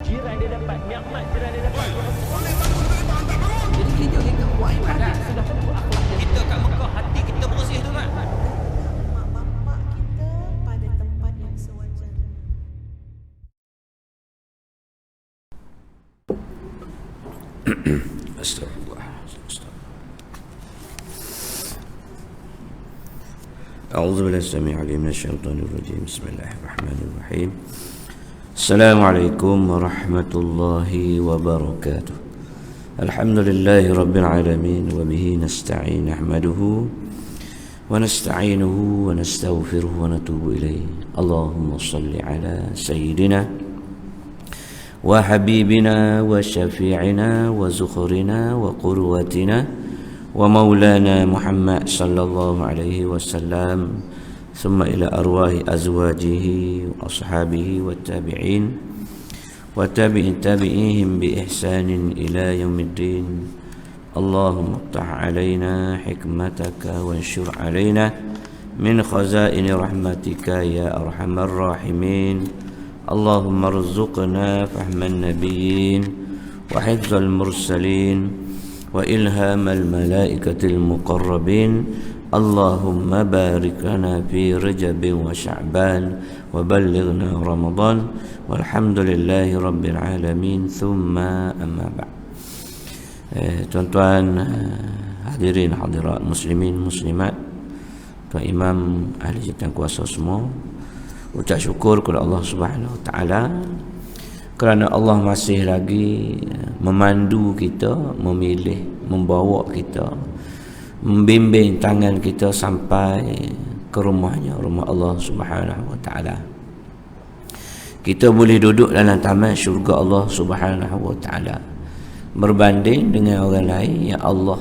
jiran dia dapat, nikmat jiran dia dapat. Jadi kita buat ibadat. Sudah tentu akhlak dia. Kita kat Mekah hati kita bersih tu kan. Mak bapak kita pada tempat yang sewajarnya. Astagfirullah. أعوذ بالله السميع العليم من الشيطان الرجيم بسم الله الرحمن الرحيم السلام عليكم ورحمة الله وبركاته الحمد لله رب العالمين وبه نستعين نحمده ونستعينه ونستغفره ونتوب إليه اللهم صل على سيدنا وحبيبنا وشفيعنا وزخرنا وقدوتنا ومولانا محمد صلى الله عليه وسلم ثم إلى أرواح أزواجه وأصحابه والتابعين وتابعيهم بإحسان إلى يوم الدين اللهم افتح علينا حكمتك وانشر علينا من خزائن رحمتك يا أرحم الراحمين اللهم ارزقنا فهم النبيين وحفظ المرسلين وإلهام الملائكة المقربين اللهم بارك لنا في رجب وشعبان وبلغنا رمضان والحمد لله رب العالمين ثم أما بعد. Tuan-tuan hadirin hadirat muslimin muslimat, tuan imam ahli jabatan kuasa semua, ucap syukur kepada Allah Subhanahu Wa Taala kerana Allah masih lagi memandu kita, memilih, membawa kita, membimbing tangan kita sampai ke rumahnya, rumah Allah Subhanahu Wa Taala. Kita boleh duduk dalam taman syurga Allah Subhanahu Wa Taala. Berbanding dengan orang lain yang Allah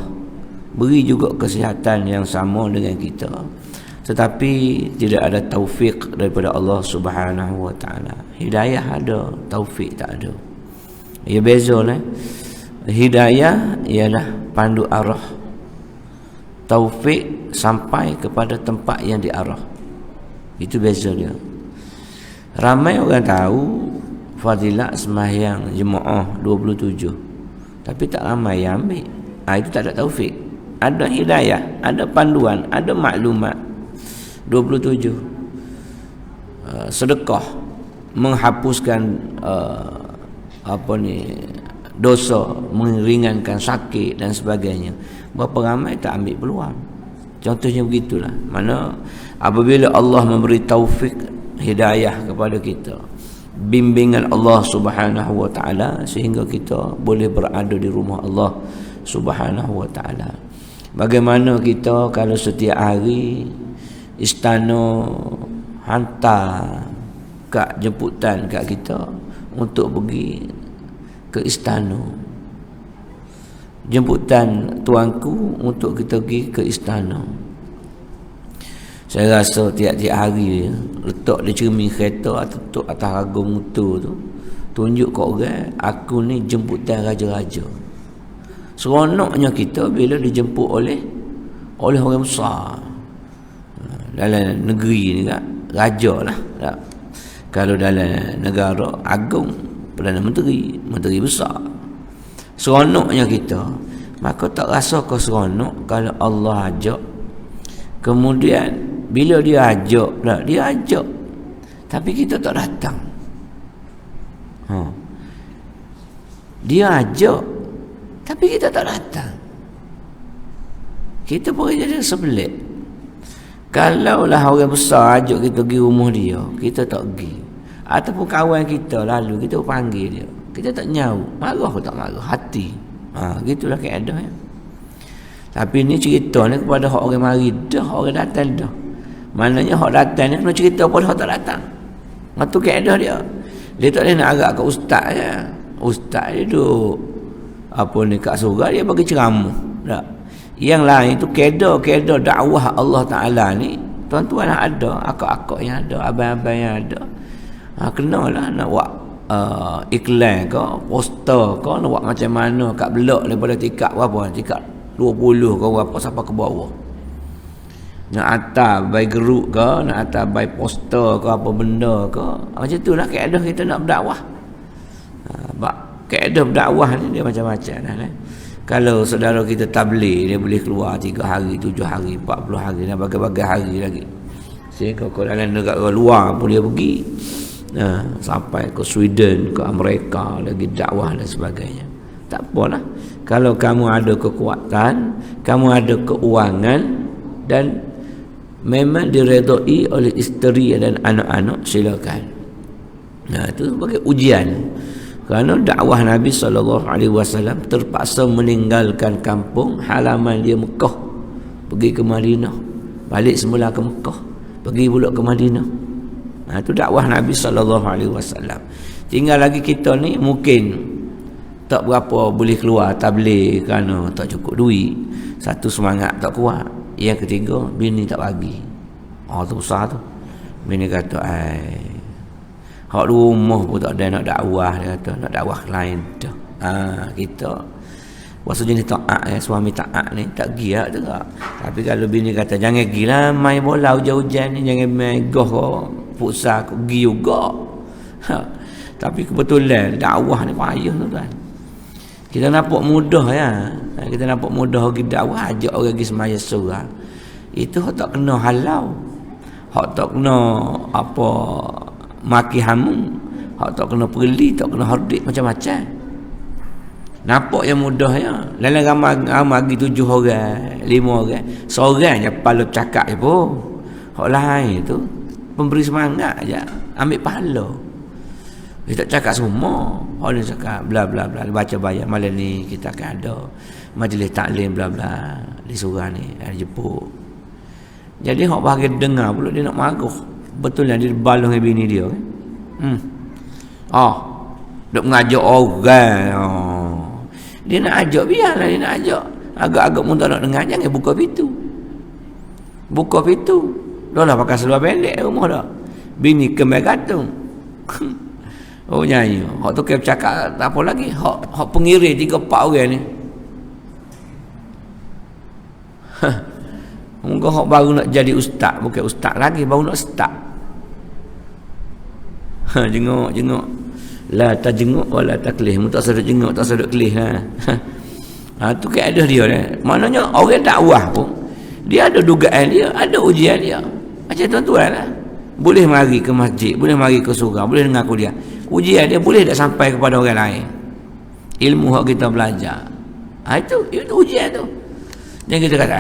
beri juga kesihatan yang sama dengan kita, tetapi tidak ada taufik daripada Allah Subhanahu Wa Taala. Hidayah ada, taufik tak ada. Ia beza lah. Hidayah ialah pandu arah. Taufik sampai kepada tempat yang diarah. Itu beza dia. Ramai orang tahu fadilat sembahyang jemaah 27. Tapi tak ramai yang ambil. Itu tak ada taufik. Ada hidayah, ada panduan, ada maklumat. 27 sedekah menghapuskan dosa, meringankan sakit dan sebagainya. Berapa ramai tak ambil peluang. Contohnya begitulah. Mana apabila Allah memberi taufik hidayah kepada kita, bimbingan Allah Subhanahu Wa Taala, sehingga kita boleh berada di rumah Allah Subhanahu Wa Taala. Bagaimana kita kalau setiap hari istana hantar kat jemputan kat kita untuk pergi ke istana, jemputan tuanku untuk kita pergi ke istana. Saya rasa tiap-tiap hari letak di cermin kereta atau atas raga motor tu, tunjuk kat orang, aku ni jemputan raja-raja. Seronoknya kita bila dijemput oleh orang besar dalam negeri ni kan, raja lah tak? Kalau dalam negara agung, Perdana Menteri, Menteri besar, seronoknya kita. Maka tak rasa kau seronok kalau Allah ajak, kemudian bila dia ajak tak, dia ajak tapi kita tak datang. Dia ajak tapi kita tak datang. Kita boleh jadi sebelit. Kalaulah orang besar ajak kita pergi rumah dia, kita tak pergi. Ataupun kawan kita lalu kita panggil dia, kita tak nyau, marah atau tak marah, hati. Gitulah keadaan ya. Tapi ni cerita ni kepada orang mari dah, orang datang dah. Maknanya hak datang ni kena cerita pada hak tak datang. Itu keadaan dia. Dia tak boleh nak agak ke ustaz ya. Ustaz dia duduk kat surga, dia bagi ceramah. Tak. Yang lain tu keadaan dakwah Allah Ta'ala ni, tuan-tuan ada, akak-akak yang ada, abang-abang yang ada. Kenalah nak buat iklan ke, poster ke, nak buat macam mana kat blok daripada tingkat berapa? Tingkat 20 ke berapa sampai ke bawah. Nak atas by geruk ke, nak atas by poster ke apa benda ke. Macam itulah keadaan kita nak berdakwah. Sebab kaedah berdakwah ni dia macam-macam dah. Kalau saudara kita tabligh, dia boleh keluar 3 hari, 7 hari, 40 hari dan bagai-bagai hari lagi. Sehingga kalau dalam negara luar pun dia pergi. Sampai ke Sweden, ke Amerika lagi dakwah dan sebagainya. Tak apalah. Kalau kamu ada kekuatan, kamu ada keuangan dan memang diredai oleh isteri dan anak-anak, silakan. Itu sebagai ujian. Kerana dakwah Nabi SAW terpaksa meninggalkan kampung halaman dia Mekah, pergi ke Madinah, balik semula ke Mekah, pergi pula ke Madinah. Itu dakwah Nabi SAW. Tinggal lagi kita ni mungkin tak berapa boleh keluar tabligh kerana tak cukup duit. Satu, semangat tak kuat. Yang ketiga, bini tak bagi. Tu besar tu. Bini kata, hak rumah pun tak ada nak dakwah. Dia kata nak dakwah lain dah. Kita puasa jenis taat, suami taat ni tak giat tu tak. Tapi kalau bini kata jangan gilah main bola hujan-hujan ni, jangan main goh futsal pergi juga. Tapi kebetulan dakwah ni payah tu kan. Kita nampak mudah ya. Kita nampak mudah pergi dakwah, ajak orang pergi semaya surah. Itu hak tak kena halau. Hak tak kena apa maki hamu. Hak tak kena perli, tak kena hardik macam-macam. Nampak yang mudah ya. Dalam ramai lagi 7 orang, 5 orang. Seorang je kepala cakap je pun. Hak lain tu pemberi semangat aja, ambil pahala. Dia tak cakap semua. Orang dia cakap bla bla bla, baca bayar malam ni kita akan ada majlis taklim bla bla di surah ni, ada jemput. Jadi hak bagi dengar pula dia nak marah. Betul yang dia balong dengan bini dia kan. Duk mengajak orang. Dia nak ajak, biarlah dia nak ajak. Agak-agak pun tak nak dengar, jangan buka pintu. Buka pintu. Dah lah pakai seluar pendek rumah dah. Bini kemai gantung. Nyanyi. Hak tu kena bercakap tak apa lagi. Hak pengiring 3-4 orang ni. Mungkin hak baru nak jadi ustaz, bukan ustaz lagi, baru nak start. Jenguk. La tajenguk wala taklih. Mu tak sedut jenguk, tak sedut kelih lah. Tu keadaan dia ni. Maknanya orang dakwah pun dia ada dugaan dia, ada ujian dia. Macam tuan-tuan lah. Boleh mari ke masjid, boleh mari ke surau, boleh dengar kuliah. Ujian dia boleh tak sampai kepada orang lain. Ilmu yang kita belajar. Itu ujian tu. Jangan kita kata,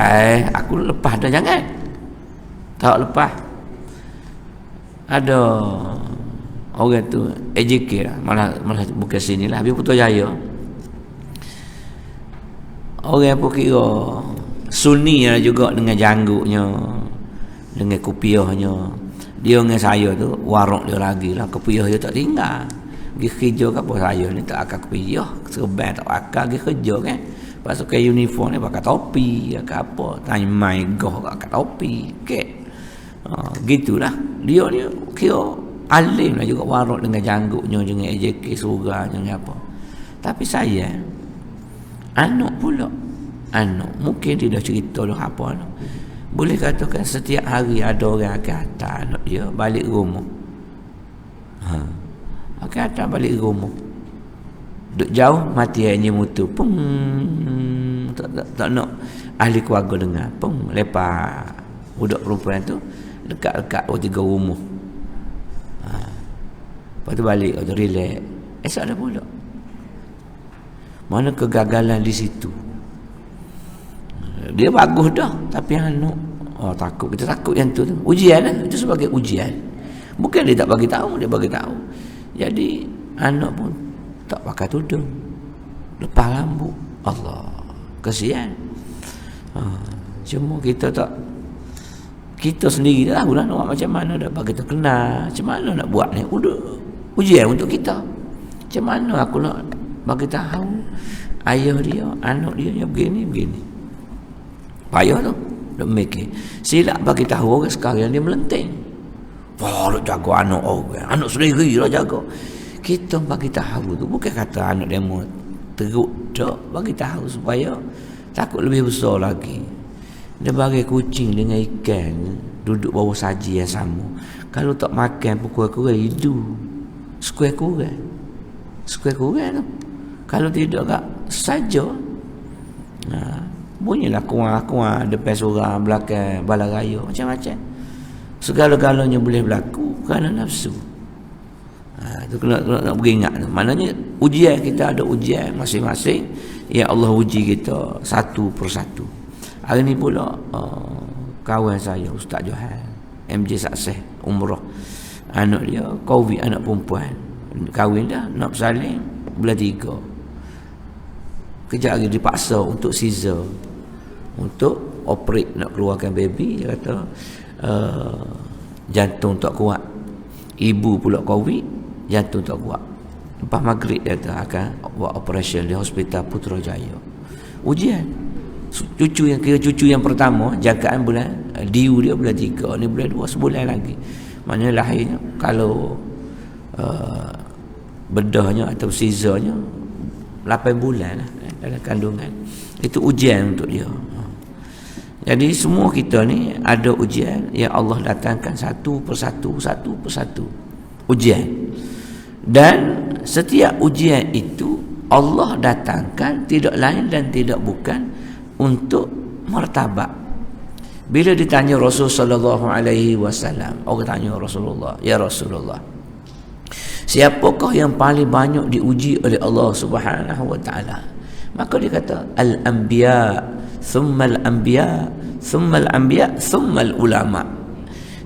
aku lepas dah, jangan. Tak lepas. Ada orang tu AJK lah, malah bukan sini lah, habis Putrajaya. Orang pun kira Sunni lah juga dengan jangguknya, dengan kupiahnya. Dia dengan saya tu warok dia lagi lah, kupiah dia tak tinggal. Pergi kerja ke apa, saya ni tak akan kupiah, serban tak akan pergi kerja kan. Pakai uniform ni pakai topi ke apa, tanya mai goh pakai topi kek. Gitulah dia ni kira alim lah juga, warok dengan jangguknya, dengan AJK surah, dengan apa. Tapi saya anak pula, anak mungkin dia dah cerita dah apa anak. Boleh katakan setiap hari ada orang akan hantar anak dia balik rumah. Akan hantar balik rumah. Duk jauh mati hanya mutu pun tak nak ahli keluarga dengar pun lepas budak perempuan tu dekat-dekat 3 rumah. Lepas tu balik atau relax, esok ada pula. Mana kegagalan di situ. Dia bagus dah, tapi anak takut. Kita takut yang tu ujian lah. Itu sebagai ujian. Bukan dia tak bagi tahu, dia bagi tahu. Jadi anak pun tak pakai tudung, lepas rambut. Allah, kesian. Cuma kita tak, kita sendiri dah tahu lah nak macam mana dah bagi kita kenal macam mana nak buat ni. Ujian untuk kita. Macam mana aku nak bagi tahu ayah dia, anak dia yang begini. Payah tu nak mikir. Silap bagi tahu orang sekarang dia melenting. Nak jaga anak orang, anak sendiri lah jaga. Kita bagi tahu tu bukan kata anak demo teruk tak, bagi tahu supaya takut lebih besar lagi. Dia bagi kucing dengan ikan duduk bawah saji yang sama. Kalau tak makan pukul kurang hidup. Sekuat kurang. Sekurang-kurang tu. Kalau tidak tak saja. Bunyilah kuah-kuah depan seorang, belakang bala raya, macam-macam. Segala-galanya boleh berlaku kerana nafsu. Itu kena beringat tu. Maknanya ujian kita ada ujian masing-masing yang Allah uji kita satu persatu. Hari ni pula kawan saya Ustaz Johan MJ Sukses umrah, anak dia COVID, anak perempuan, kahwin dah, nak bersalin bulan 3. Kejap lagi dipaksa untuk caesar, untuk operate, nak keluarkan baby. Dia kata jantung tak kuat, ibu pula COVID, jantung tak kuat. Lepas maghrib dia kata akan buat operation di Hospital Putrajaya. Ujian. Cucu yang pertama jangkaan bulan diu dia bulan 3, ni bulan 2, sebulan lagi. Maknanya lahirnya kalau bedahnya atau caesarnya 8 bulan lah dalam kandungan. Itu ujian untuk dia. Jadi semua kita ni ada ujian yang Allah datangkan satu persatu ujian. Dan setiap ujian itu Allah datangkan tidak lain dan tidak bukan untuk martabat. Bila ditanya Rasul sallallahu alaihi wasallam, orang tanya Rasulullah, "Ya Rasulullah, siapakah yang paling banyak diuji oleh Allah Subhanahu wa taala?" Maka dia kata, "Al-anbiya, thumma al-anbiya, thumma al-anbiya, thumma al-ulama."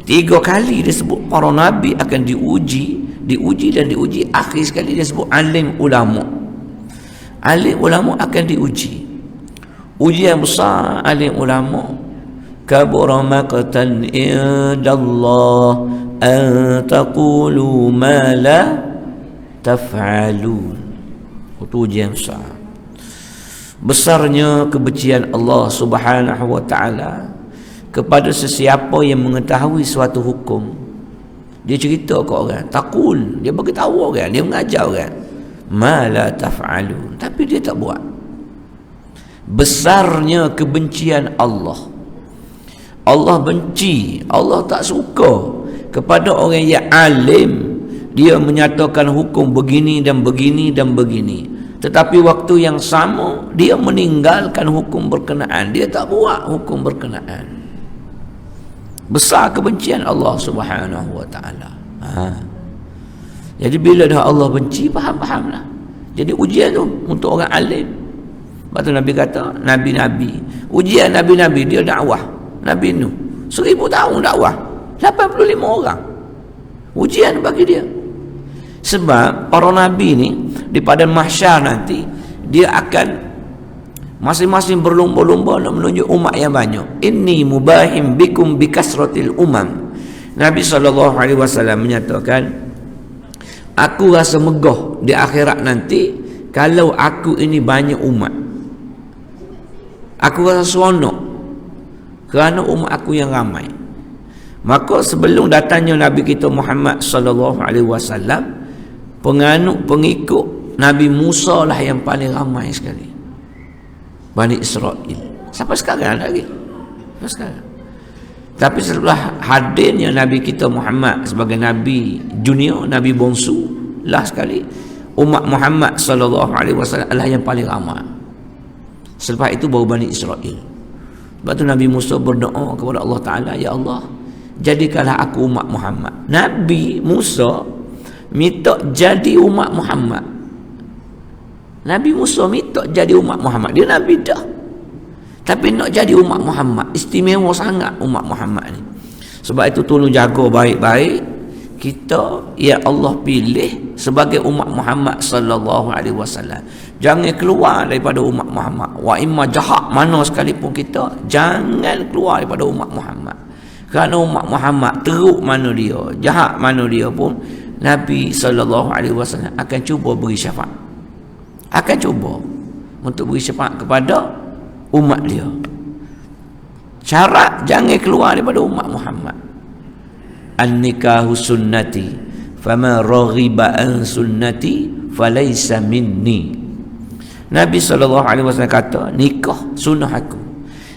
3 kali dia sebut para nabi akan diuji, akhir sekali dia sebut alim ulama. Alim ulama akan diuji. Ujian besar alim ulama. Kabura maqtan indallah an taqulu ma la taf'alun. Itu ujian besar. Besarnya kebencian Allah Subhanahu wa taala kepada sesiapa yang mengetahui suatu hukum. Dia cerita ke orang, taqul, dia bagi tahu orang, dia mengajar orang, ma la taf'alun, tapi dia tak buat. Besarnya kebencian Allah. Allah benci, Allah tak suka kepada orang yang alim, dia menyatakan hukum begini dan begini dan begini, tetapi waktu yang sama dia meninggalkan hukum berkenaan, dia tak buat hukum berkenaan. Besar kebencian Allah Subhanahu wa taala. Jadi bila dah Allah benci, faham-fahamlah. Jadi ujian tu untuk orang alim. Sebab tu Nabi kata, nabi-nabi, ujian nabi-nabi dia dakwah. Nabi Nuh 1000 tahun dakwah, 85 orang ujian bagi dia. Sebab para nabi ni di padang mahsyar nanti dia akan masing-masing berlomba-lomba nak menunjuk umat yang banyak. Inni mubahim bikum bikasratil umam. Nabi SAW menyatakan, aku rasa megah di akhirat nanti kalau aku ini banyak umat. Aku rasa seronok kerana umat aku yang ramai. Maka sebelum datangnya Nabi kita Muhammad SAW, penganut pengikut Nabi Musa lah yang paling ramai sekali, Bani Israel. Sampai sekarang lagi, sampai sekarang. Tapi setelah hadirnya Nabi kita Muhammad sebagai Nabi junior, Nabi bongsu lah sekali, umat Muhammad SAW adalah yang paling ramai. Selepas itu baru Bani Israel. Sebab tu Nabi Musa berdoa kepada Allah Ta'ala, ya Allah, jadikanlah aku umat Muhammad. Nabi Musa minta jadi umat Muhammad. Nabi Musa minta jadi umat Muhammad. Dia Nabi dah, tapi nak jadi umat Muhammad. Istimewa sangat umat Muhammad ni. Sebab itu tolong jaga baik-baik kita yang Allah pilih sebagai umat Muhammad sallallahu alaihi wasallam. Jangan keluar daripada umat Muhammad. Wa imma jahat mana sekalipun kita, jangan keluar daripada umat Muhammad. Kerana umat Muhammad teruk mana dia, jahat mana dia pun, Nabi sallallahu alaihi wasallam akan cuba beri syafaat. Akan cuba untuk beri syafaat kepada umat dia. Syarat jangan keluar daripada umat Muhammad. An-nikahu sunnati fama raghiba an sunnati falaysa minni. Nabi SAW kata, nikah sunnah aku.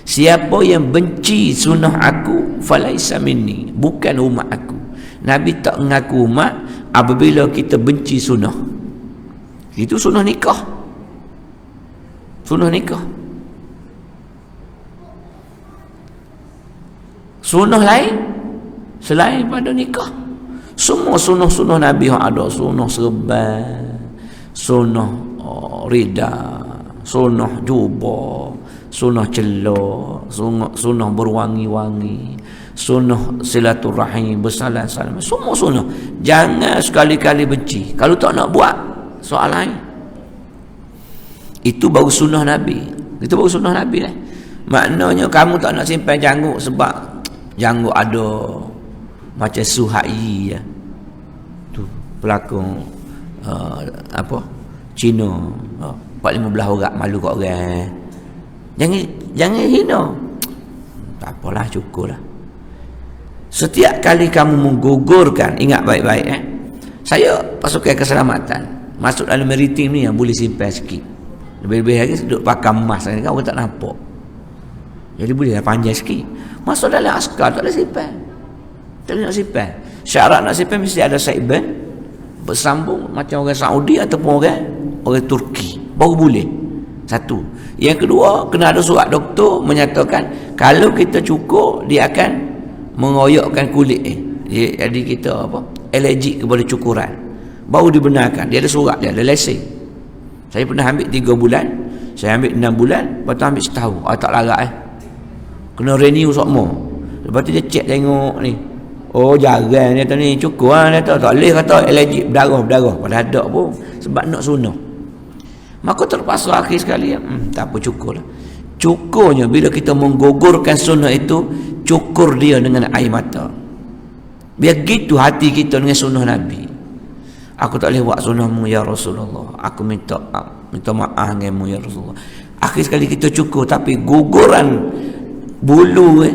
Siapa yang benci sunnah aku, falaysa minni, bukan umat aku. Nabi tak mengaku umat apabila kita benci sunnah. Itu sunnah nikah. Sunnah nikah. Sunnah lain selain pada nikah. Semua sunnah-sunnah Nabi yang ada, sunnah serban, sunnah rida, sunnah jubah, sunnah celok, sunnah berwangi-wangi, sunnah silaturahim, bersalam-salam, semua sunnah. Jangan sekali-kali benci. Kalau tak nak buat, soal lain. Itu baru sunnah Nabi. Itu baru sunnah Nabi lah. Maknanya kamu tak nak simpan janggut sebab janggut ada macam Suhai ya. Tu pelakon Cina. 4-15 orang malu kat orang. Jangan hina. Tak apalah, cukup lah. Setiap kali kamu menggugurkan, ingat baik-baik saya pasukan keselamatan masuk dalam maritim ni yang boleh simpan sikit. Lebih-lebih lagi duduk pakai emas kan orang tak nampak. Jadi boleh panjang sikit. Masuk dalam askar tak boleh simpan. Tak boleh nak simpan. Syarat nak simpan mesti ada saiban bersambung macam orang Saudi ataupun orang Turki. Baru boleh. Satu. Yang kedua, kena ada surat doktor menyatakan kalau kita cukur dia akan mengoyakkan kulit Jadi kita allergic kepada cukuran. Baru dibenarkan. Dia ada surat, dia ada lesen. Saya pernah ambil 3 bulan, saya ambil 6 bulan, lepas tu ambil setahun. Tak larat kena renew semua. Lepas tu dia check tengok ni. Oh jarang dia tu ni, cukup dia tu. Tak boleh kata allergic berdarah. Padahal tak pun, sebab nak sunnah. Maka terpaksa akhir sekali tak apa, cukur lah. Cukurnya bila kita menggugurkan sunnah itu, cukur dia dengan air mata. Biar gitu hati kita dengan sunnah Nabi. Aku tak boleh buat sunnahmu ya Rasulullah. Aku minta maaf denganmu ya Rasulullah. Akhir sekali kita cukur, tapi guguran bulu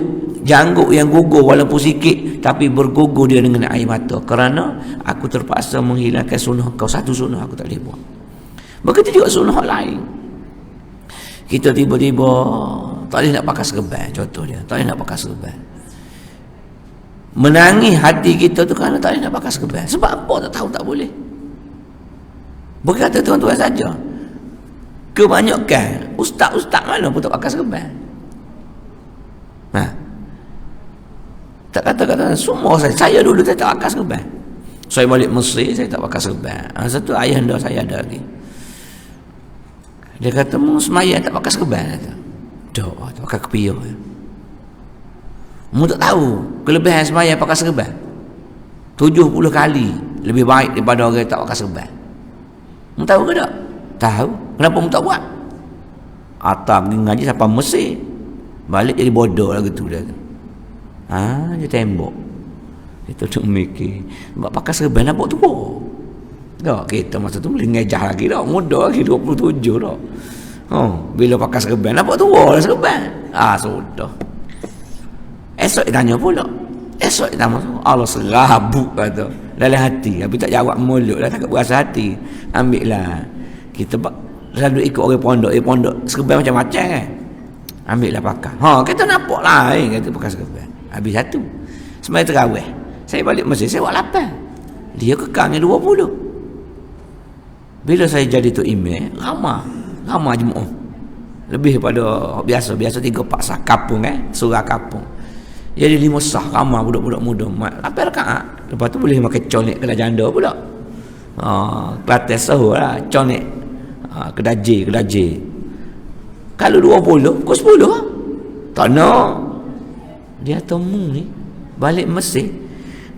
janggut yang gugur walaupun sikit, tapi bergugur dia dengan air mata. Kerana aku terpaksa menghilangkan sunnah kau. Satu sunnah aku tak boleh buat. Begitu juga sunnah lain. Kita tiba-tiba tak boleh nak pakai serban, contoh dia. Tak boleh nak pakai serban. Menangis hati kita tu kerana tak boleh nak pakai serban. Sebab apa tak tahu, tak boleh. Berkata tuan-tuan saja, kebanyakan ustaz-ustaz mana pun tak pakai serban. Tak kata-kata semua saya dulu tak pakai serban. Saya balik Mesir saya tak pakai serban. Satu ayah anda saya ada lagi. Dia kata mu semaya tak pakai serban. Tak pakai kepiah. Mu tak tahu kelebihan semaya pakai serban 70 kali lebih baik daripada orang yang tak pakai serban. Mu tahu ke tak? Tahu. Kenapa mu tak buat? Atam pergi ngaji sampai Mesir, balik jadi bodoh lah gitu dia. Dia tembok. Kita tu mikir, sebab pakai serban nampak tua. Tak, kita masa tu boleh ngejah lagi dah, muda lagi 27 dah. Bila pakai serban nampak tua lah serban. Sudah. Esok dia tanya pula. Esok dia tanya, Allah serabut kata dalam hati. Tapi tak jawab mulut lah, tak berasa hati. Ambil lah. Kita selalu ikut orang pondok. Pondok serban macam-macam kan. Ambil lah pakai. Kita nampak lah kata pakai serban. Habis satu. Semaya terawih. Saya balik Mesir, saya buat 8. Dia kekangnya 20. Bila saya jadi tu imam, ramah jemaah. Lebih daripada biasa 3-4 sah kapung surah kapung. Jadi 5 sah ramah budak-budak muda. 8 rakaat. Lepas tu boleh makan conek kena janda pula. Kelantan sahur lah, conek. Kedaje. Kalau 20, pukul 10 lah. Tak nak. Dia temu ni balik Mesir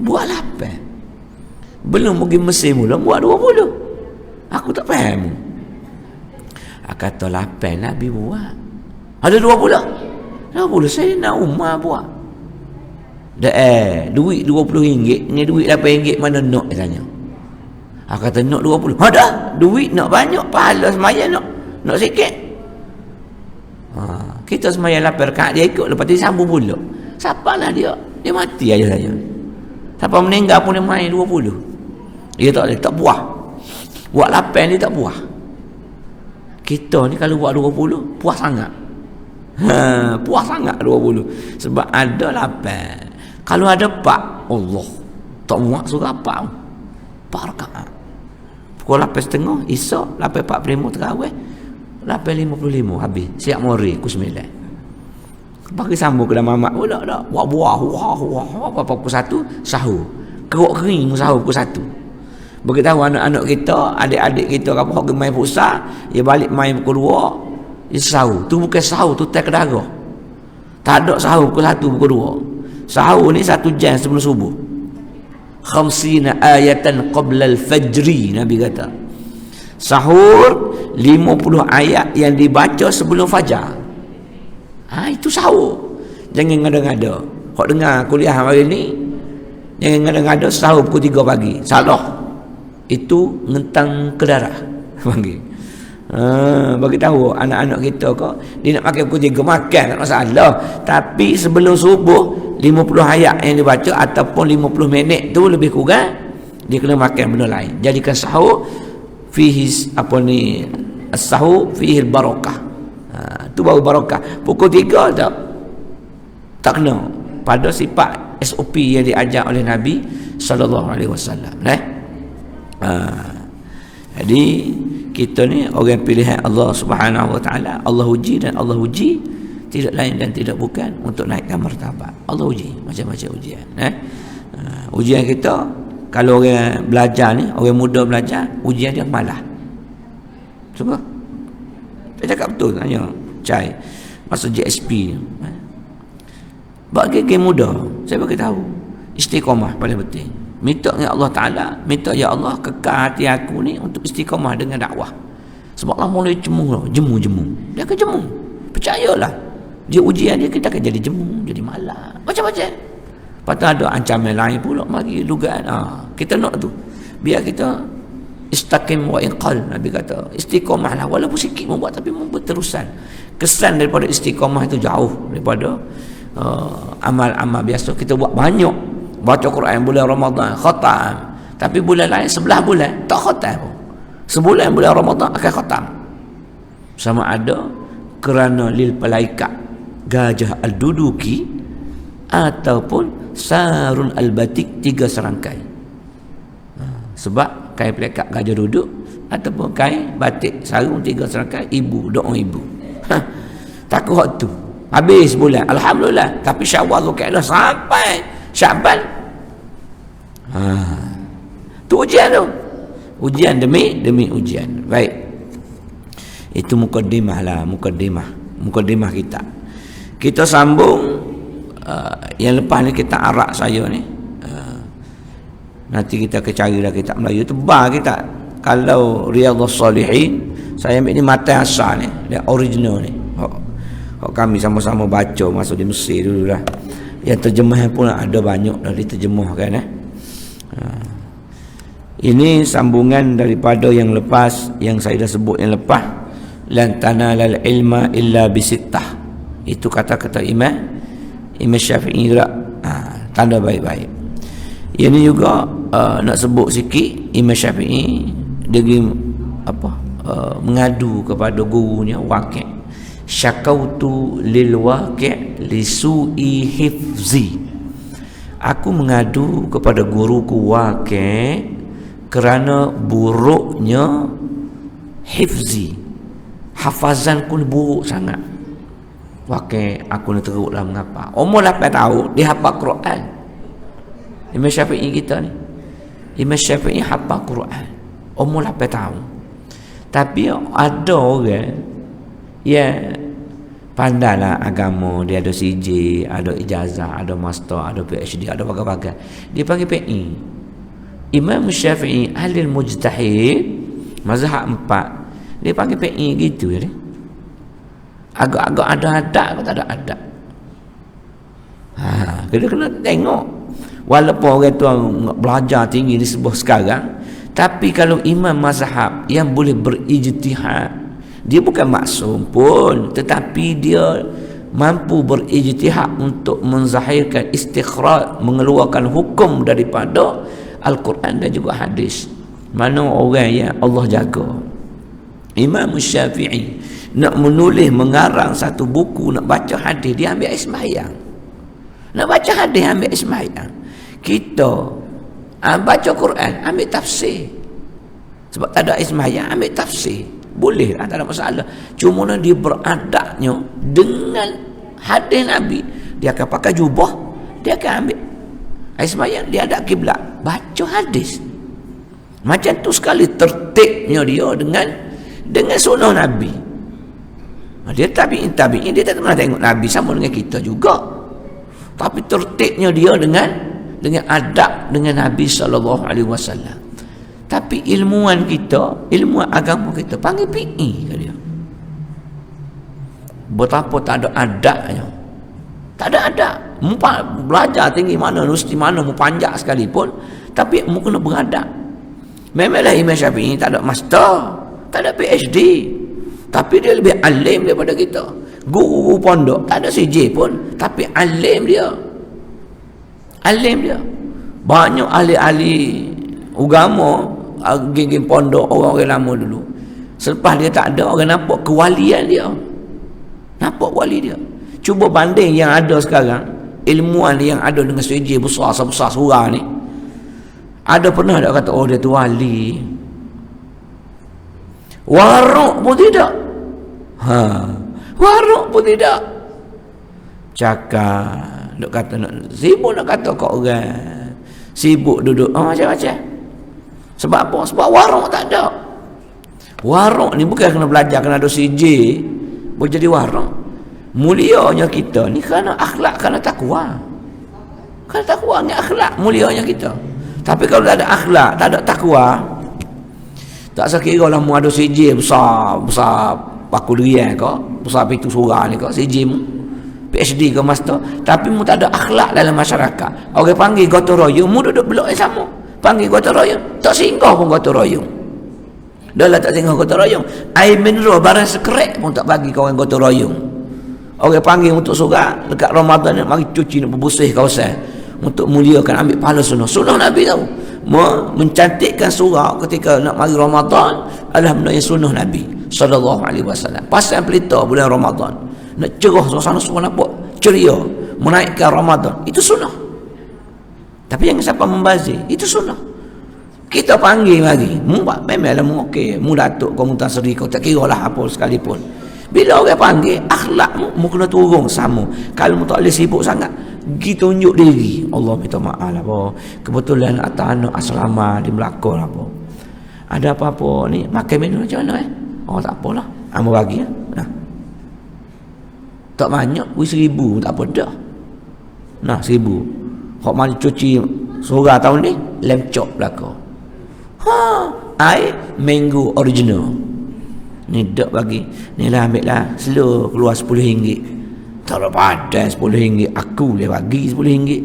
buat 8. Belum pergi Mesir mula buat 20. Aku tak faham. Kata 8 Nabi buat. Ada 20. 20 saya nak Umar buat. Duit RM20 ni duit RM8 mana nak dia tanya. Aku kata nak 20. Ada duit nak banyak, pahala semaya nak sikit. Kita semaya 8 rakaat dia ikut, lepas tu sambung pula. Siapalah dia? Dia mati aja saja. Siapa meninggal pun dia main 20. Dia tak puas. Buat 8 dia tak puas. Kita ni kalau buat 20 puas sangat. Puas sangat 20. Sebab ada 8. Kalau ada 4, Allah tak muak surah 4 rakaat. Pukul 8.30 esok 8.45 terawih, 8.55 habis siap mori pukul 9. Pagi sambung ke dalam mamak pula dah. Wah apa pukul 1 sahur. Keruk kering sahur pukul 1. Beritahu anak-anak kita, adik-adik kita apa hok main futsal, dia balik main pukul 2, dia sahur. Tu bukan sahur, tu tak kedarah. Tak ada sahur pukul 1 pukul 2. Sahur ni 1 jam sebelum subuh. 50 ayatan qabla al-fajri, Nabi kata. Sahur 50 ayat yang dibaca sebelum fajar. Itu sahur. Jangan ngada-ngada. Hok dengar kuliah hari ni, jangan ngada-ngada sahur pukul 3 pagi. Salah. Itu ngentang ke darah. Panggil. Bagi tahu anak-anak kita kok dia nak makan pukul 3 makan tak masalah, tapi sebelum subuh 50 ayat yang dibaca ataupun 50 minit tu lebih kurang dia kena makan benda lain. Jadikan sahur fihi as-sahur fihi barakah. Tu baru barakah. Pukul 3 tak kena pada sifat SOP yang diajar oleh Nabi sallallahu alaihi wasallam. Jadi kita ni orang pilihan Allah Subhanahu wa taala. Allah uji dan Allah uji tidak lain dan tidak bukan untuk naikkan martabat. Allah uji macam-macam ujian. Ujian kita kalau orang belajar ni, orang muda belajar, ujian dia malah. Cuba. Saya cakap betul tanya Cai masa JSP. Bagi game muda, saya bagi tahu istiqamah paling penting. Minta ya Allah Ta'ala, minta ya Allah kekal hati aku ni untuk istiqamah dengan dakwah. Sebab Allah mulai jemu. Dia akan jemu. Percayalah. Dia ujian dia, kita akan jadi jemu, jadi malas. Macam-macam. Lepas ada ancaman lain pula, mari dugaan. Kita nak tu. Biar kita istaqim wa inqal. Nabi kata, istiqamah lah. Walaupun sikit membuat, tapi membuat terusan. Kesan daripada istiqamah itu jauh daripada amal-amal biasa. Kita buat banyak. Baca Quran bulan Ramadan khatam, tapi bulan lain 11 bulan tak khatam pun. Sebulan bulan Ramadan akan khatam. Sama ada kerana lil malaikat gajah al-duduki ataupun sarun al-batik 3 serangkai. Sebab kain pelekat gajah duduk ataupun kain batik sarung 3 serangkai, ibu doa ibu. Takut hak tu. Habis bulan alhamdulillah, tapi Syawal Zulkaidah sampai Syaban. Tu ujian tu. Ujian demi ujian. Baik. Itu mukadimah lah, mukadimah kita. Kita sambung yang lepas ni kita arak saya ni. Nanti kita carilah kitab Melayu tebal kita. Kalau Riyadhus Salihin, saya ambil ni matan asal ni, dia original ni. Kami sama-sama baca masa di Mesir dulu lah. Yang terjemah pun ada banyak dah diterjemahkan. Ini sambungan daripada yang lepas, yang saya dah sebut yang lepas. Lan tanalal ilma illa bisittah. Itu kata-kata Imam Syafi'i juga. Tanda baik-baik. Ini juga nak sebut sikit. Imam Syafi'i dia mengadu kepada gurunya Waqi'. Syakautu lil Waqi' li su'i hifzi. Aku mengadu kepada guruku Waqi' kerana buruknya hifzi. Hafazanku buruk sangat. Waqi', aku nak teruklah mengapa. Umur 8 tahun dia hafal Quran. Imam Syafi'i kita ni. Imam Syafi'i hafal Quran. Umur 8 tahun. Tapi ada orang ya pandailah agama, dia ada CJ, ada ijazah, ada master, ada PhD, ada bagai-bagai. Dia panggil PI. Imam Syafi'i ahli mujtahid mazhab 4. Dia panggil PI gitu ya. Agak-agak ada adab atau tak ada adab. Kita kena tengok. Walaupun orang tu belajar tinggi di sebuah sekarang, tapi kalau imam mazhab yang boleh berijtihad, dia bukan maksum pun, tetapi dia mampu berijtihad untuk menzahirkan istikhraj, mengeluarkan hukum daripada Al-Quran dan juga hadis. Mana orang yang Allah jaga. Imam Syafi'i nak menulis, mengarang satu buku, nak baca hadis, dia ambil air sembahyang. Nak baca hadis, ambil air sembahyang. Kita baca Quran, ambil tafsir. Sebab tak ada ismayah, ambil tafsir. Boleh lah, tak ada masalah. Cuma dia beradabnya dengan hadis Nabi. Dia akan pakai jubah, dia akan ambil ismayah, dia ada kiblat, baca hadis. Macam tu sekali tertibnya dia dengan sunnah Nabi. Dia tabi'in, dia tak pernah tengok Nabi sama dengan kita juga. Tapi tertibnya dia dengan adab dengan Nabi SAW. Tapi ilmuwan kita, ilmuwan agama kita panggil PE ke dia. Betapa tak ada adabnya. Tak ada adab. Belajar tinggi mana, universiti mana, mu panjang sekalipun, tapi mu kena beradab. Memanglah Imam Syafi'i tak ada master, tak ada PhD, tapi dia lebih alim daripada kita. Guru pondok tak ada CJ pun, tapi alim dia. Alim dia. Banyak ahli-ahli agama, geng-geng pondok, orang-orang lama dulu. Selepas dia tak ada, orang nampak kewalian dia. Nampak wali dia. Cuba banding yang ada sekarang, ilmuwan yang ada dengan CJ besar-besar surah ni. Ada pernah tak kata, oh dia tu wali? Waruk pun tidak. Waruk pun tidak. Cakap, nak kata nak sibuk, nak kata kau orang sibuk duduk macam-macam. Sebab apa? Sebab waruk tak ada. Waruk ni bukan kena belajar, kena ada CJ boleh jadi waruk. Mulianya kita ni kerana akhlak, kerana takwa. Kerana takwa ni akhlak, mulianya kita. Tapi kalau tak ada akhlak, tak ada takwa, tak sekira lah mu ada CJ besar paku durian ke, besar pintu surah ni ke, CJ mu PhD ke master, tapi mu tak ada akhlak dalam masyarakat. Orang panggil gotong royong, mu duduk blok yang sama. Panggil gotong royong, tak singgah pun gotong royong. Dah lah tak singgah gotong royong. Air mineral barang sekerek pun tak bagi kawan gotong royong. Orang panggil untuk surah dekat Ramadan ni, mari cuci nak bersih kawasan untuk muliakan, ambil pahala sunnah. Sunnah Nabi tahu. Mencantikkan surah ketika nak mari Ramadan adalah benda yang sunnah Nabi sallallahu alaihi wasallam. Pasal pelita bulan Ramadan, nak cerah suasana semua nampak ceria, menaikkan Ramadan, itu sunnah. Tapi yang siapa membazir, itu sunnah. Kita panggil lagi, memanglah mu okey, mu datuk kau muntah seri kau tak kira lah apa sekalipun. Bila orang panggil, akhlak mu kena turun sama. Kalau mu tak boleh sibuk sangat, pergi tunjuk diri. Allah minta maaf lah apa, kebetulan atas anak asrama di Melaka lah apa, ada apa-apa ni, makan minum macam mana oh tak apalah, amu bagi nah. Tak banyak, 1,000 tak apa dah. Nah 1,000 kau mari cuci surah tahun ni, lem cok belaka. Air mango original ni dak bagi ni lah, ambil lah slow, keluar RM10. Tak ada padan RM10, aku boleh bagi RM10.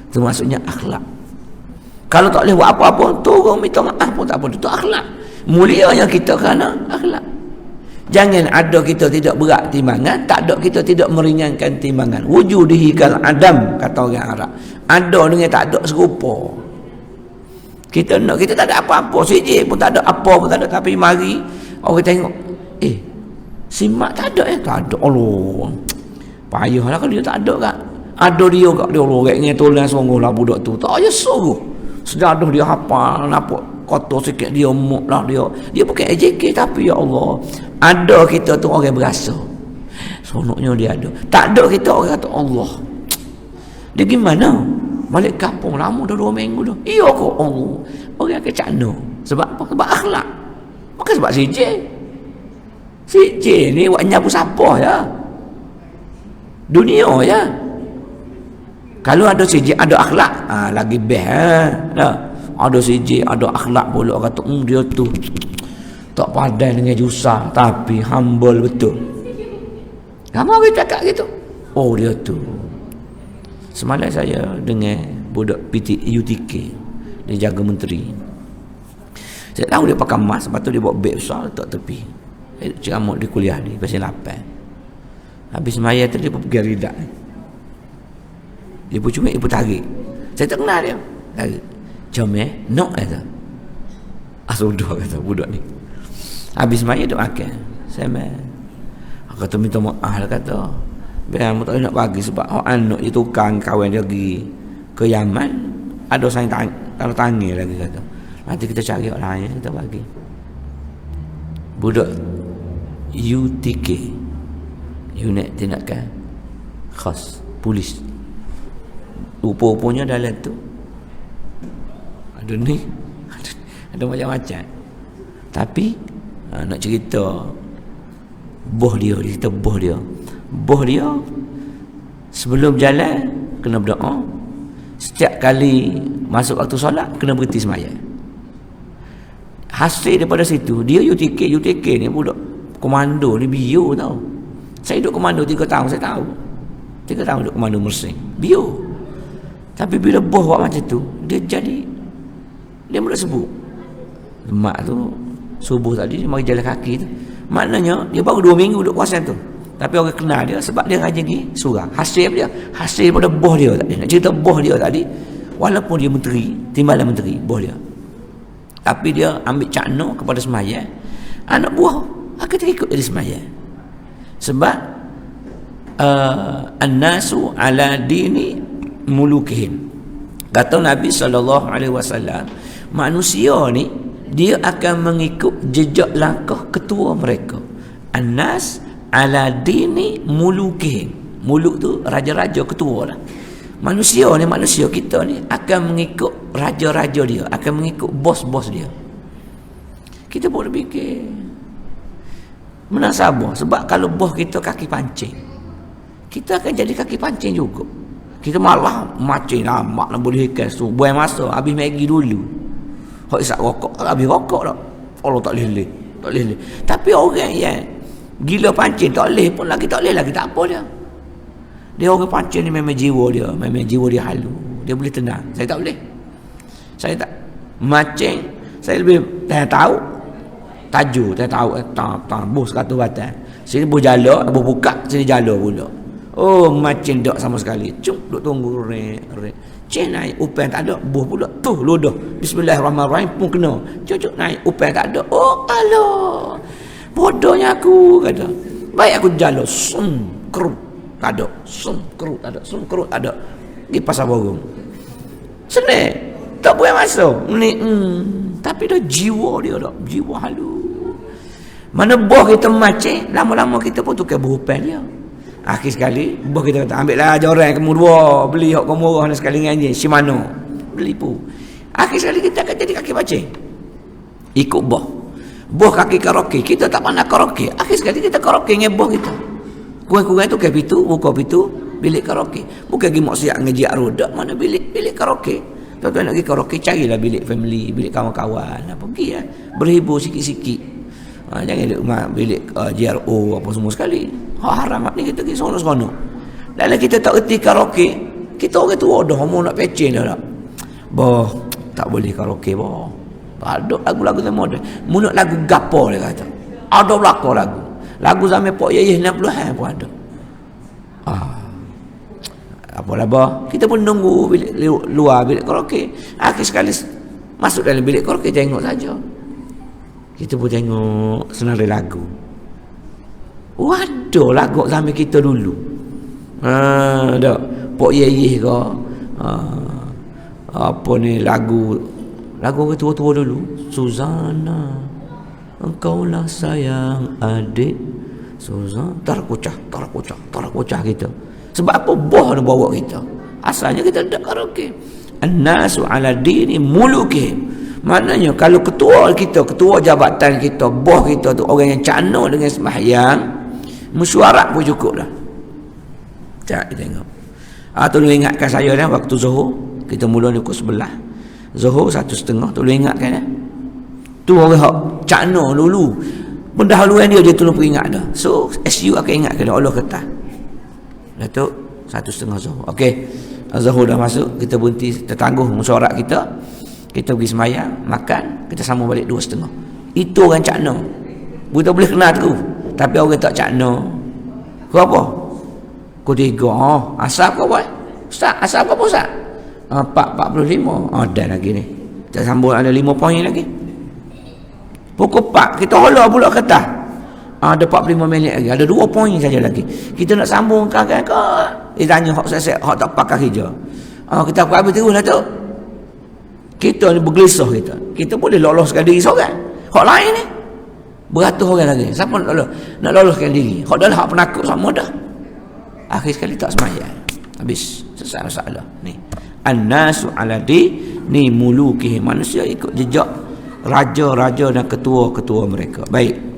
Itu maksudnya akhlak. Kalau tak boleh buat apa-apa, turun minta maaf pun tak apa, itu akhlak. Mulianya kita kerana akhlak. Jangan ada kita tidak berat timbangan, tak ada kita tidak meringankan timbangan. Wujudihi kal adam, kata orang Arab. Ada dengan tak ada serupa. Kita nak, kita tak ada apa-apa, sijik pun tak ada, apa pun tak ada, tapi mari orang tengok, si mak tak ada tak ada. Allah, payahlah kalau dia tak ada kak. Ada dia kak, dia Allah orang tolong sungguh lah budak tu. Tak payah suruh. Sejadah dia hafal, nampak kotor sikit dia muk lah dia bukan AJK, tapi ya Allah, ada kita tu orang berasa sonoknya dia ada. Tak ada kita orang kata Allah, dia gimana balik kampung lama dah 2 minggu dah. Iya kok Allah, orang akan cakna. Sebab apa? Sebab akhlak, bukan sebab CJ ni buat nyapu siapa ya, dunia ya. Kalau ada CJ ada akhlak, lagi best dah. Ada CJ ada akhlak pula, kata dia tu tak padan dengan jusah, tapi humble betul. Kamu boleh cakap gitu. Oh dia tu. Semalam saya dengan budak UTK, dia jaga menteri. Saya tahu dia pakai mask, lepas tu dia bawa beg besar letak tepi. Ceramah di kuliah ni pasal 8. Habis maya tu dia pergi ridak. Dia pun cuma dia pun tarik. Saya tak kenal dia. Tarik. Jom nak kata. Sudah kata budak ni. Habis maya dia makan. Saya kata minta maaf lah kata. Biar mu tak nak bagi sebab anak dia tukang kawan dia pergi ke Yaman. Ada sang tanda tangan lagi kata. Nanti kita cari orang lain, kita bagi. Budak UTK, Unit Tindakan Khas Polis, rupa-rupanya dalam tu ada ni, ada macam-macam. Tapi nak cerita boh dia sebelum jalan kena berdoa. Setiap kali masuk waktu solat kena berhenti sembahyang. Hasil daripada situ, dia UTK ni budak komando ni bio tau. Saya duduk komando 3 tahun, saya tahu. 3 tahun duduk komando Mersing, bio. Tapi bila bos buat macam tu, dia mula sebut. Mak tu subuh tadi dia mari jalan kaki tu. Maknanya dia baru 2 minggu duduk kawasan tu. Tapi orang kenal dia sebab dia rajin pergi surau. Hasil apa dia? Hasil daripada bos dia tadi. Nak cerita bos dia tadi, walaupun dia menteri, timbalan menteri, bos dia. Tapi dia ambil cakna kepada sembahyang. Anak buah akan terikut jadi sembahyang. Sebab an-nasu ala dini mulukihim. Kata Nabi SAW, manusia ni dia akan mengikut jejak langkah ketua mereka. An-nas ala dini mulukihim. Muluk tu raja-raja, ketua lah. Manusia kita ni akan mengikut raja-raja dia, akan mengikut bos-bos dia. Kita boleh fikir menasabah. Sebab kalau bos kita kaki pancing, kita akan jadi kaki pancing juga. Kita malah mancing lama nak boleh ikan tu. Buang masa, habis Maggi dulu. Hak isap rokok, habis rokok dah. Allah tak boleh. Tapi orang yang gila pancing tak boleh pun lagi tak boleh lagi, tak apa dia. Dia orang pancing ni memang jiwa dia halu. Dia boleh tenang. Saya tak boleh. Saya tak mancing, saya lebih tahu tajuk, saya tahu bos kata batas. Sini bos jala, bos buka, sini jala pula. Oh, mancing tak sama sekali. Cuk, duk tunggu rek. Cik naik upan tak ada, bos pula tu ludah. Bismillahirrahmanirrahim pun kena. Cuk naik upan tak ada. Oh, alah. Bodohnya aku kata. Baik aku jala, kerut. Tak ada, kerut tak ada. Pergi pasar borong. Senang. Tak boleh masuk. Ni, tapi dah jiwa dia dah. Jiwa halu. Mana bos kita macam, lama-lama kita pun tukar berupan dia. Akhir sekali, bos kita kata, ambil lah jorang kamu 2. Beli hak kamu murah sekali dengan je. Shimano. Beli pun. Akhir sekali kita akan jadi kaki macam. Ikut bos. Bos kaki karaoke. Kita tak pandai karaoke. Akhir sekali kita karaoke dengan bos kita. Kurang-kurang tu ke pintu, buka pintu, bilik karaoke. Bukan pergi maksiat ngejiak roda, mana bilik karaoke. Tuan-tuan nak pergi karaoke, carilah bilik family, bilik kawan-kawan. Pergi lah. Berhibur sikit-sikit. Jangan bilik JRO apa semua sekali. Haram ni kita pergi seronok-seronok. Dalam kita tak erti karaoke, kita orang tua dah mau nak pecen dah tak. Boh, tak boleh karaoke boh. Tak ada lagu-lagu sama dah. Munuk lagu gapo dia kata. Ada belakang lagu. Lagu zaman Pok Yayih 60-an pun ada. Apalah bah, kita pun nunggu bilik luar bilik karaoke. Akhir sekali masuk dalam bilik karaoke, tengok saja. Kita pun tengok senarai lagu. Waduh, lagu zaman kita dulu. Dak Pok Yayih ke. Apa ni lagu tua-tua dulu. Suzana, engkaulah sayang adik. Suzana, tarak-kocah kita. Sebab apa boh nak bawa kita? Asalnya kita tak karaoke. An-nasu ala dini mulukihim. Maknanya kalau ketua kita, ketua jabatan kita, boh kita tu orang yang cana dengan sembahyang, mesyuarat pun cukup dah. Tak tengok. Tolong ingatkan saya dah waktu Zuhur, kita mula pukul 11. Zuhur 1:30, tolong ingatkan tu orang hak cakna dulu pendahuluan dia tolong peringat dah. So SU akan ingatkan dah, Allah kata Datuk 1:30 Zuhur. Okey, Zuhur dah masuk, kita berhenti, kita tangguh mesyuarat kita pergi sembahyang, makan, kita sambung balik 2:30. Itu orang cakna. Kita boleh kenal tu, tapi orang tak cakna. Kau apa? Kau 3. Asal kau buat? Ustaz, asal apa Ustaz? 45. Dah lagi ni. Kita sambung ada 5 poin lagi. Pukul 4 kita hola pula kertas. Ada 45 minit lagi. Ada 2 poin saja lagi. Kita nak sambung kan ke? Dia tanya hak saya hak tak pakai kerja. Kita habis teruslah tu. Kita ni bergelisah kita boleh loloskan diri seorang. Hak lain ni beratus orang lagi. Siapa nak loloskan diri? Hak dah hak penakut sama dah. Akhir sekali tak semayang. Habis selesai masalah ni. An-nasu ala ni mulukihi, manusia ikut jejak raja-raja dan ketua-ketua mereka. Baik.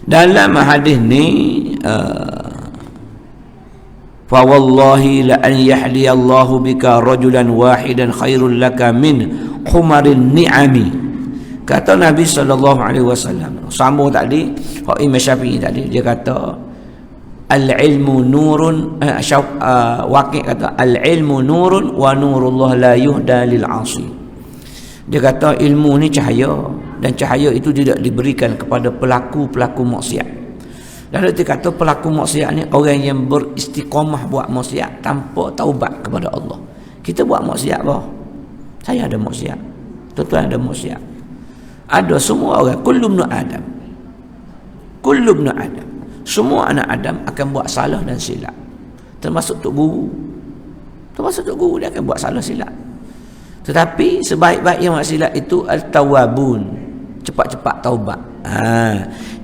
Dalam hadis ni fa wallahi la an yahdiyallahu bika rajulan wahidan khairul laka min humarin ni'ami. Kata Nabi SAW, sambung tadi Imam Syafi'i tadi, dia kata al-ilmu nurun, Waqi' kata al-ilmu nurun wa nurullah la yuhda lil 'asi. Dia kata ilmu ni cahaya, dan cahaya itu tidak diberikan kepada pelaku-pelaku maksiat. Lalu dia kata pelaku maksiat ni orang yang beristiqamah buat maksiat tanpa taubat kepada Allah. Kita buat maksiat bah. Saya ada maksiat. Tuan-tuan ada maksiat. Ada semua orang, kullu ibn Adam. Kullu ibn Adam. Semua anak Adam akan buat salah dan silap. Termasuk tok guru. Termasuk tok guru dia akan buat salah silap. Tetapi sebaik-baik yang buat silap itu al-tawwabun. Cepat-cepat taubat.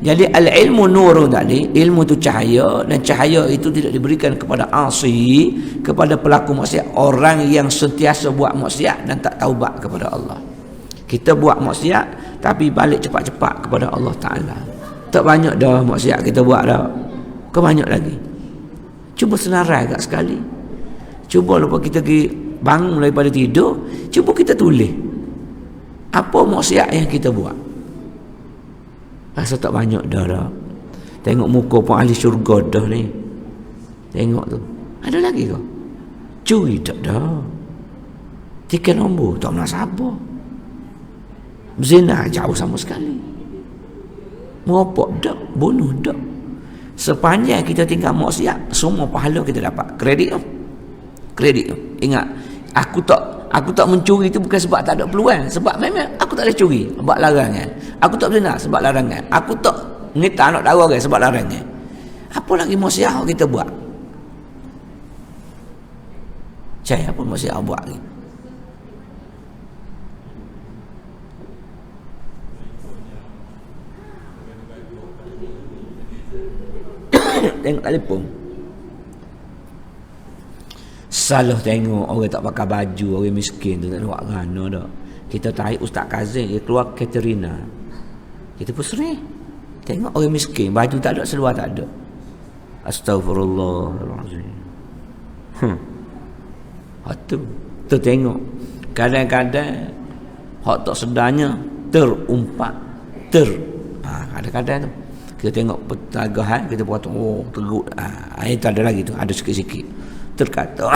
Jadi al-ilmu nurun tadi, ilmu itu cahaya, dan cahaya itu tidak diberikan kepada asi, kepada pelaku maksiat, orang yang sentiasa buat maksiat dan tak taubat kepada Allah. Kita buat maksiat tapi balik cepat-cepat kepada Allah Ta'ala. Tak banyak dah maksiat kita buat dah. Ke banyak lagi. Cuba senarai kat sekali. Cuba lepas kita pergi bangun daripada tidur, cuba kita tulis apa maksiat yang kita buat. Rasa tak banyak dah. Tengok muka pun ahli syurga dah ni. Tengok tu. Ada lagi kau? Curi tak dah. Tiket nombor tak pernah sabar. Zina jauh sama sekali. Meropok tak, bunuh tak. Sepanjang kita tinggal maksiat, semua pahala kita dapat. Kredit tu. Kredit tu. Ingat, aku tak mencuri itu bukan sebab tak ada peluang, sebab memang aku tak boleh curi sebab larangan. Aku tak berzina sebab larangan. Aku tak nita anak dara orang sebab larangan. Apa lagi maksiat kita buat? Cai apa maksiat buat lagi? Tengok telefon. Salah tengok orang tak pakai baju, orang miskin tu tak ada buat kerana dah. Kita tarik Ustaz Kazim, dia keluar Katerina. Kita pun sering tengok orang miskin, baju tak ada, seluar tak ada. Astaghfirullahalazim. Tu tengok. Kadang-kadang hak tak sedarnya terumpat. Kadang-kadang tu kita tengok pertagahan, kita potong, teruk. Itu ada lagi tu, ada sikit-sikit terkata.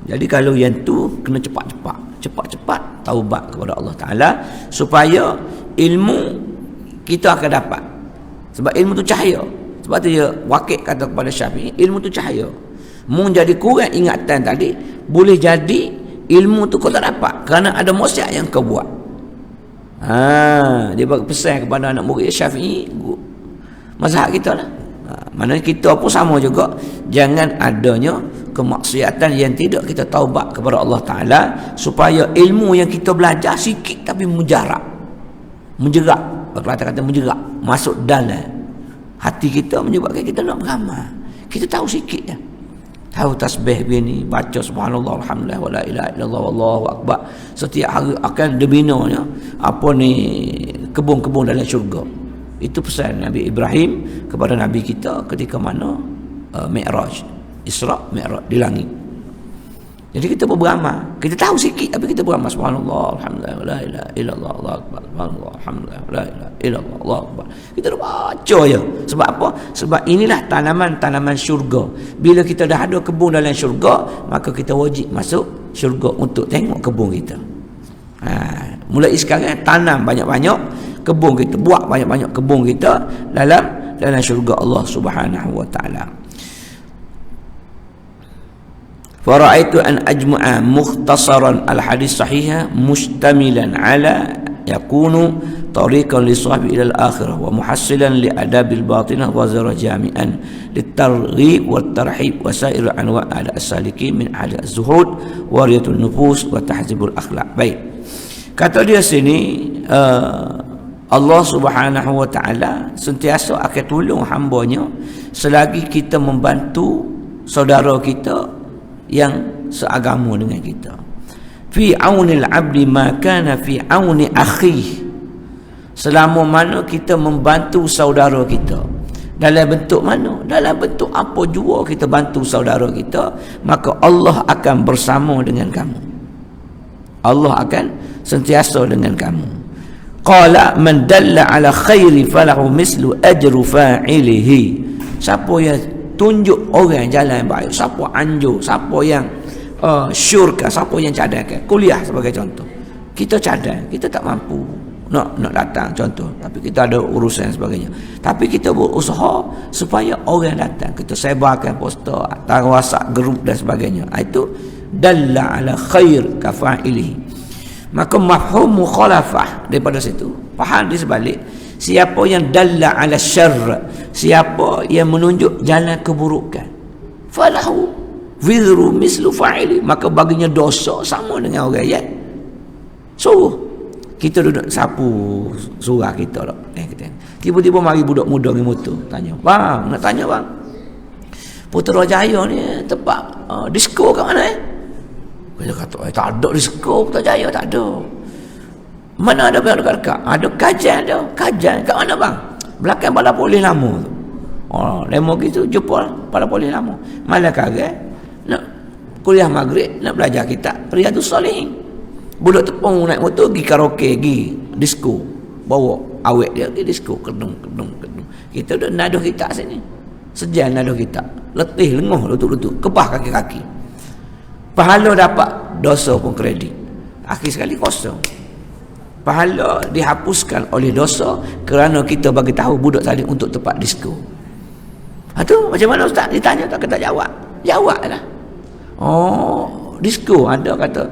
Jadi kalau yang tu kena cepat-cepat taubat kepada Allah Ta'ala, supaya ilmu kita akan dapat. Sebab ilmu tu cahaya. Sebab tu dia Waqi' kata kepada Syafi'i, ilmu tu cahaya. Mu jadi kurang ingatan tadi, boleh jadi ilmu tu kau tak dapat kerana ada maksiat yang kau buat. Dia bagi pesan kepada anak murid Syafi'i, mazhab kita lah. Mana kita pun sama juga, jangan adanya kemaksiatan yang tidak kita taubat kepada Allah Ta'ala, supaya ilmu yang kita belajar sikit tapi menjerak, kata menjerak masuk dalam hati kita, menyebabkan kita nak beramal. Kita tahu sikit ya, tahu tasbih begini, baca subhanallah alhamdulillah wala ilaha illallah wallahu akbar, setiap hari akan dibinanya apa ni kebun-kebun dalam syurga. Itu pesan Nabi Ibrahim kepada Nabi kita ketika mana Mi'raj, Isra Mi'raj di langit. Jadi kita beramal, kita tahu sikit tapi kita beramal subhanallah alhamdulillah la ilaha illallah Allahu akbar, subhanallah alhamdulillah la ilaha illallah Allahu akbar. Kita dah baca je. Sebab apa? Sebab inilah tanaman-tanaman syurga. Bila kita dah ada kebun dalam syurga, maka kita wajib masuk syurga untuk tengok kebun kita. Mulai sekarang tanam banyak-banyak kebun kita, buat banyak-banyak kebun kita dalam syurga Allah Subhanahu wa taala. Fara'aitu an ajma'a mukhtasaran al-hadis sahihah mustamilan ala yakunu tariqan li sahibi ila al-akhirah wa muhassilan li adabil batinah wa zara jami'an litarghib wa tarhib wa sa'ir anwa' ala as-salikin min ahli az-zuhud wa riyatul nufus wa tahzibul akhlaq. Baik, kata dia sini Allah Subhanahu wa taala sentiasa akan tolong hamba-Nya selagi kita membantu saudara kita yang seagama dengan kita. Fi aunil abdi ma kana fi auni akhi. Selama mana kita membantu saudara kita, dalam bentuk mana? Dalam bentuk apa jua kita bantu saudara kita, maka Allah akan bersama dengan kamu. Allah akan sentiasa dengan kamu. Qala man dalla ala khairi falahu mislu ajru fa'ilihi. Siapa yang tunjuk orang jalan yang baik, siapa anjur, siapa yang syurga, siapa yang cadangkan kuliah sebagai contoh, kita cadang, kita tak mampu nak datang contoh, tapi kita ada urusan sebagainya, tapi kita berusaha supaya orang datang, kita sebarkan poster atau WhatsApp grup dan sebagainya. Itu dalla ala khair kafa'ilihi. Maka mafhum mukhalafah daripada situ, faham di sebalik, siapa yang dalla ala syarr, siapa yang menunjuk jalan keburukan, falahu wizru mislu fa'ili, maka baginya dosa sama dengan orang yang suruh. Kita duduk sapu surah kita tak. Tiba-tiba mari budak muda ni motor tanya, "Bang, nak tanya bang, Putrajaya ni tempat disko kat mana Kita kata, tak ada disko Putrajaya, tak ada. Mana ada bang dekat-dekat? Ada kajian ada. Kajian kat mana bang? Belakang balai polis lama tu. Lama gitu jumpa balai polis lama. Malam kagak nak kuliah maghrib, nak belajar kitab Riyadhus Shalihin. Budak tepung naik motor pergi karaoke, pergi disko, bawa awet dia pergi disko, kedung. Kita duduk naduh kitab sini, sejam naduh kitab, letih lenguh lutut-lutut, kebah kaki-kaki, pahala dapat, dosa pun kredit, akhir sekali kosong. Pahala dihapuskan oleh dosa kerana kita bagi tahu budak tadi untuk tempat disko. Tu macam mana ustaz? Ditanya tak kata jawab. Jawablah. Disko ada kata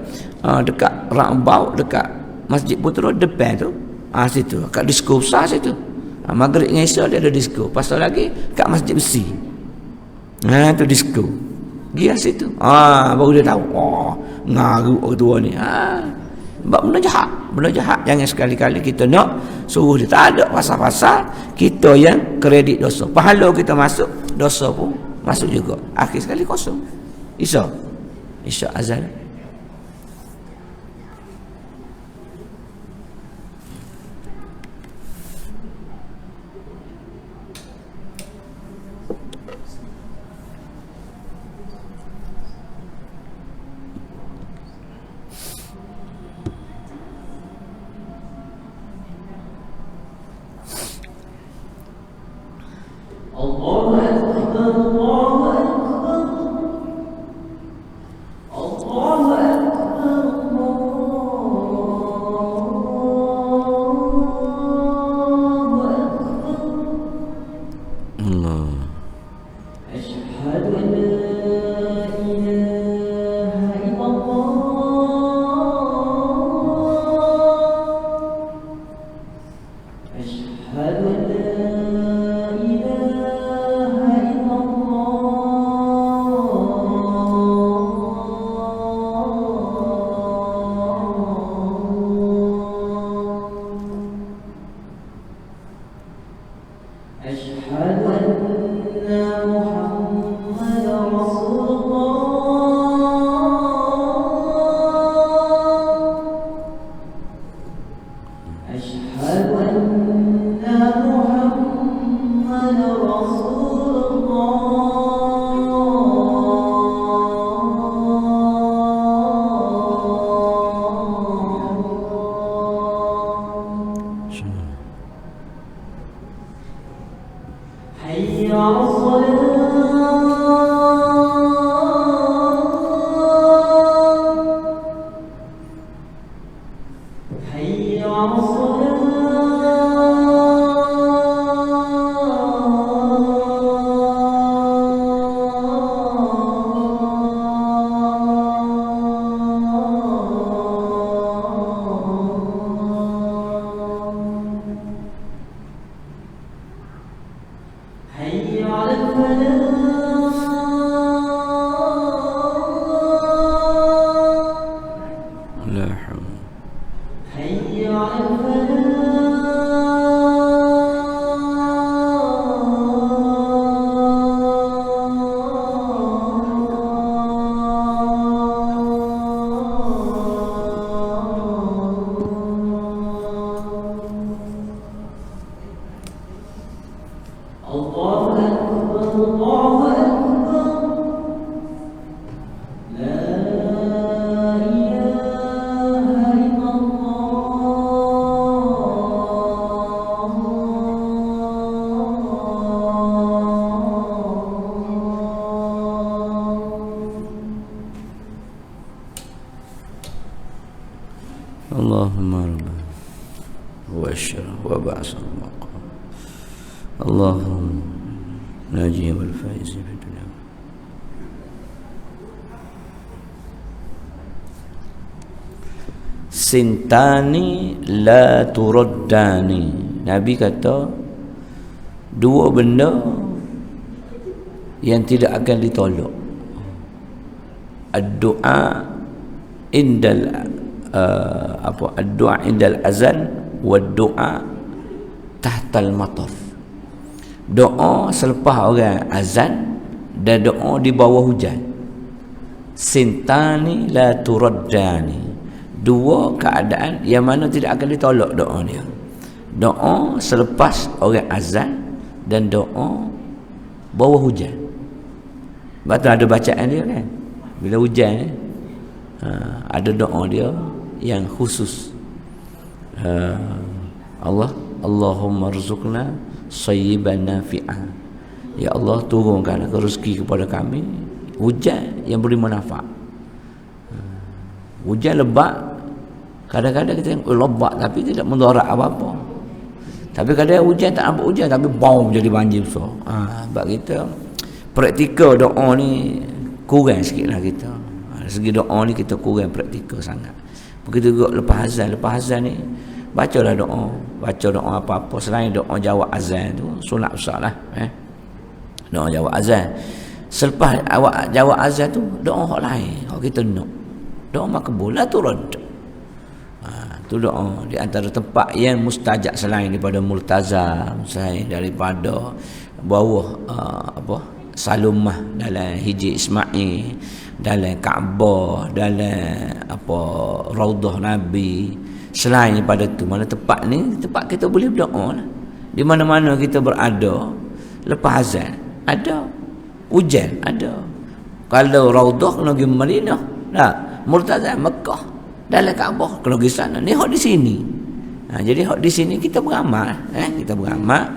dekat roundabout, dekat Masjid Putera depan tu. Situ kat disko besar situ. Maghrib dengan Isya dia ada disko. Pasal lagi kat Masjid Besi. Tu disko. Dia situ. Baru dia tahu. Ngaruk orang tua ni. Sebab benda jahat jangan sekali-kali kita nak suruh dia. Tak ada pasal-pasal kita yang kredit dosa, pahala kita masuk, dosa pun masuk juga, akhir sekali kosong. Isya azan. Allahumma rabbana wa asyara wa ba'sa Allahumma naji wal faiz fi dunya. Sintani la turaddani. Nabi kata dua benda yang tidak akan ditolak. Ad-du'a indal ad-du'a indal azan wa ad-du'a tahtal matar. Doa selepas orang azan dan doa di bawah hujan. Sintani la turaddani. Dua keadaan yang mana tidak akan ditolak doa dia. Doa selepas orang azan dan doa bawah hujan. Betul ada bacaan dia kan? Bila hujan ada doa dia yang khusus. Allahumma rzuqna sayyiban nafi'ah. Ya Allah, turunkan rezeki kepada kami hujan yang beri manfaat. Hujan lebat, kadang-kadang kita lebat tapi tidak mudarat apa-apa. Tapi kadang hujan tak nampak hujan tapi bau jadi banjir besar. Sebab kita praktikal doa ni kurang sikitlah kita. Segi doa ni kita kurang praktikal sangat. Begitu juga lepas azan ni bacalah doa, baca doa apa-apa selain doa jawab azan tu sunat besarlah doa jawab azan. Selepas awak jawab azan tu doa hak lain, hak kita nak doa makbul la turad. Tu doa di antara tempat yang mustajab selain daripada multazam, selain daripada bawah Salumah dalam Hijri Ismail, dalam Kaabah, dalam Raudhah Nabi. Selain daripada tu, mana tempat ni tempat kita boleh berdoa lah. Di mana-mana kita berada lepas azan ada, hujan ada. Kalau Raudhah kena pergi Madinah, Multazam Mekah, dalam Kaabah kena pergi sana. Ni hak di sini. Jadi hak di sini kita beramal, kita beramal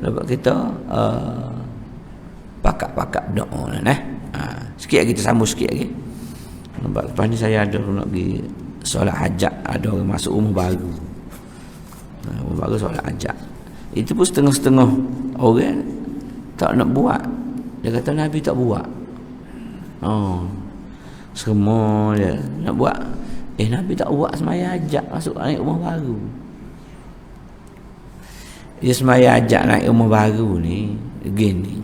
lepas kita pakat-pakat berdoa lah. Sikit lagi kita sambung sikit lagi. Lepas ni saya ada nak pergi solat hajat, ada orang masuk rumah baru. Rumah baru solat hajat. Itu pun setengah-setengah orang tak nak buat. Dia kata Nabi tak buat. Semua dia nak buat. Nabi tak buat semaya hajat masuk naik rumah baru. Dia semaya hajat naik rumah baru ni begini.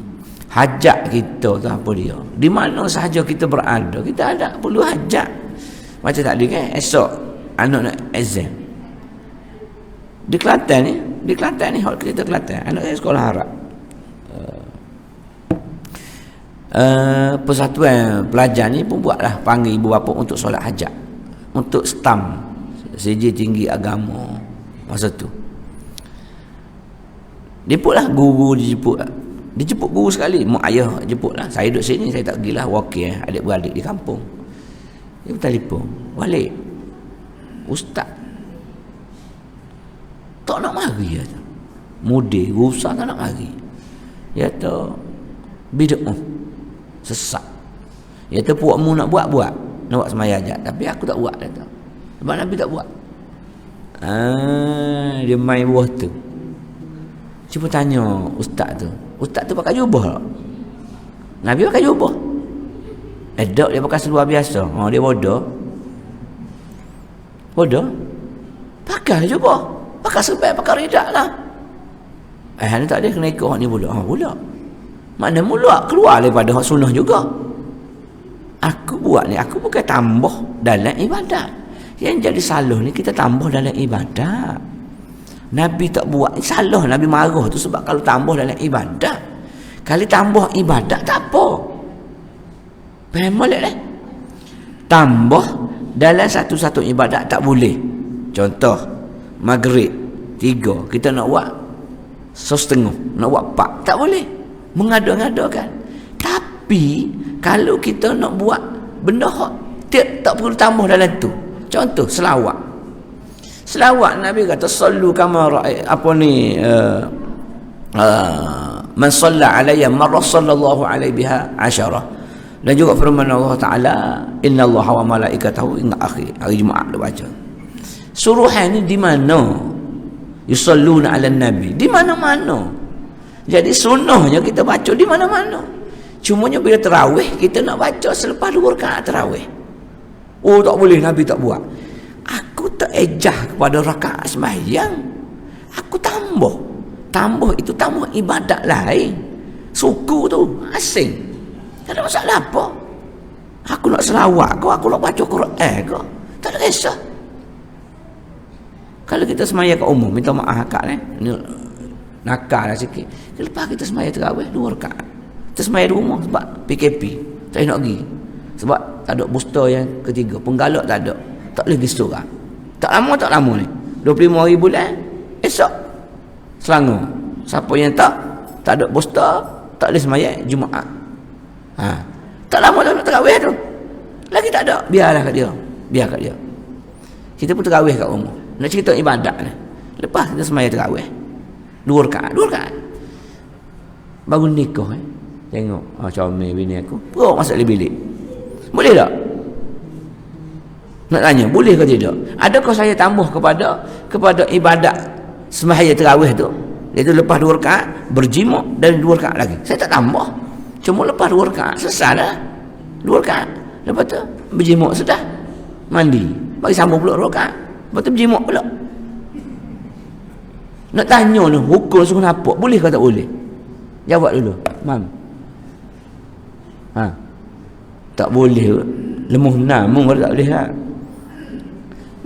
Hajat kita tu apa dia? Di mana sahaja kita berada, kita ada perlu hajat. Macam tadi kan, esok anak nak exam. Di Kelantan ni, hak kita Kelantan, anak saya sekolah Arab. Persatuan pelajar ni pun buatlah panggil ibu bapa untuk solat hajat, untuk stam sijil tinggi agama masa tu. Jemputlah guru, dijemput guru sekali, mak ayah jemputlah. Saya duduk sini, saya tak pergilah wakil adik-beradik di kampung. Dia telefon balik, ustaz tak nak mari, kata mudir ustaz tak nak mari. Dia kata bid'ah, sesat. Dia kata puakmu nak buat nak buat semaya hajat, tapi aku tak buat, kata sebab Nabi tak buat. Dia main buah tu. Cuba tanya ustaz tu pakai jubah tak? Nabi pakai jubah. Tak, dia pakai seluar biasa. Dia bodoh. Pakai jubah, pakai serban, pakai ridak lah. Ni tak ada kena ikut ni pula. Mana mula keluar daripada hak sunnah juga. Aku buat ni, aku bukan tambah dalam ibadat. Yang jadi salah ni kita tambah dalam ibadat. Nabi tak buat, salah Nabi marah tu sebab kalau tambah dalam ibadat. Kalau tambah ibadat tak apa. Faham boleh dah? Tambah dalam satu-satu ibadat tak boleh. Contoh maghrib 3, kita nak buat setengah, nak buat 4. Tak boleh. Mengada-ngadakan. Tapi kalau kita nak buat benda tak perlu tambah dalam tu. Contoh selawat. Selawat Nabi kata sallu kama apa ni man shalla alayya marra sallallahu alaihi biha 10. Dan juga firman Allah Taala innallaha wa malaikatahu inna akhir hari Jumaat dia baca. Suruhan ni di mana? Yusalluna 'alan nabi. Di mana-mana. Jadi sunnahnya kita baca di mana-mana. Cumanya bila tarawih kita nak baca selepas 2 rakaat tarawih. Oh tak boleh, Nabi tak buat. Aku tak ejah kepada rakaat sembahyang. Aku tambah. Tambah itu tambah ibadat lain. Suku tu asing. Tak ada masalah apa. Aku nak selawat kau, aku nak baca Quran kau. Tak ada kisah. Kalau kita semaya kat umum, minta maaf akak ni nakal lah sikit. Lepas kita semaya tarawih 2 rakaat. Kita semaya di rumah sebab PKP. Tak nak pergi. Sebab tak ada booster yang ketiga. Penggalak tak ada. Tak boleh pergi seorang. Tak lama ni. 25 hari bulan. Esok Selangor. Siapa yang tak ada booster, tak boleh semaya Jumaat. Tak lama nak tarawih tu. Lagi tak ada. Biar kat dia. Kita pun tarawih kat rumah. Nak cerita ibadat ni. Lepas kita semaya tarawih 2 rakaat. Baru nikah tengok comel bini aku perut masuk dalam bilik. Boleh tak? Nak tanya boleh ke tidak? Adakah saya tambah kepada ibadat sembahyang tarawih tu, iaitu lepas 2 rakaat berjima dan 2 rakaat lagi? Saya tak tambah. Cuma lepas 2 rakaat selesai dah. 2 rakaat. Lepas tu berjima sudah. Mandi. Bagi sambung pula 2 rakaat. Lepas tu berjima pula. Nak tanya ni hukum suruh nampak boleh ke tak boleh? Jawab dulu. Mam. Tak boleh. Lemuh namun kalau tak boleh lah.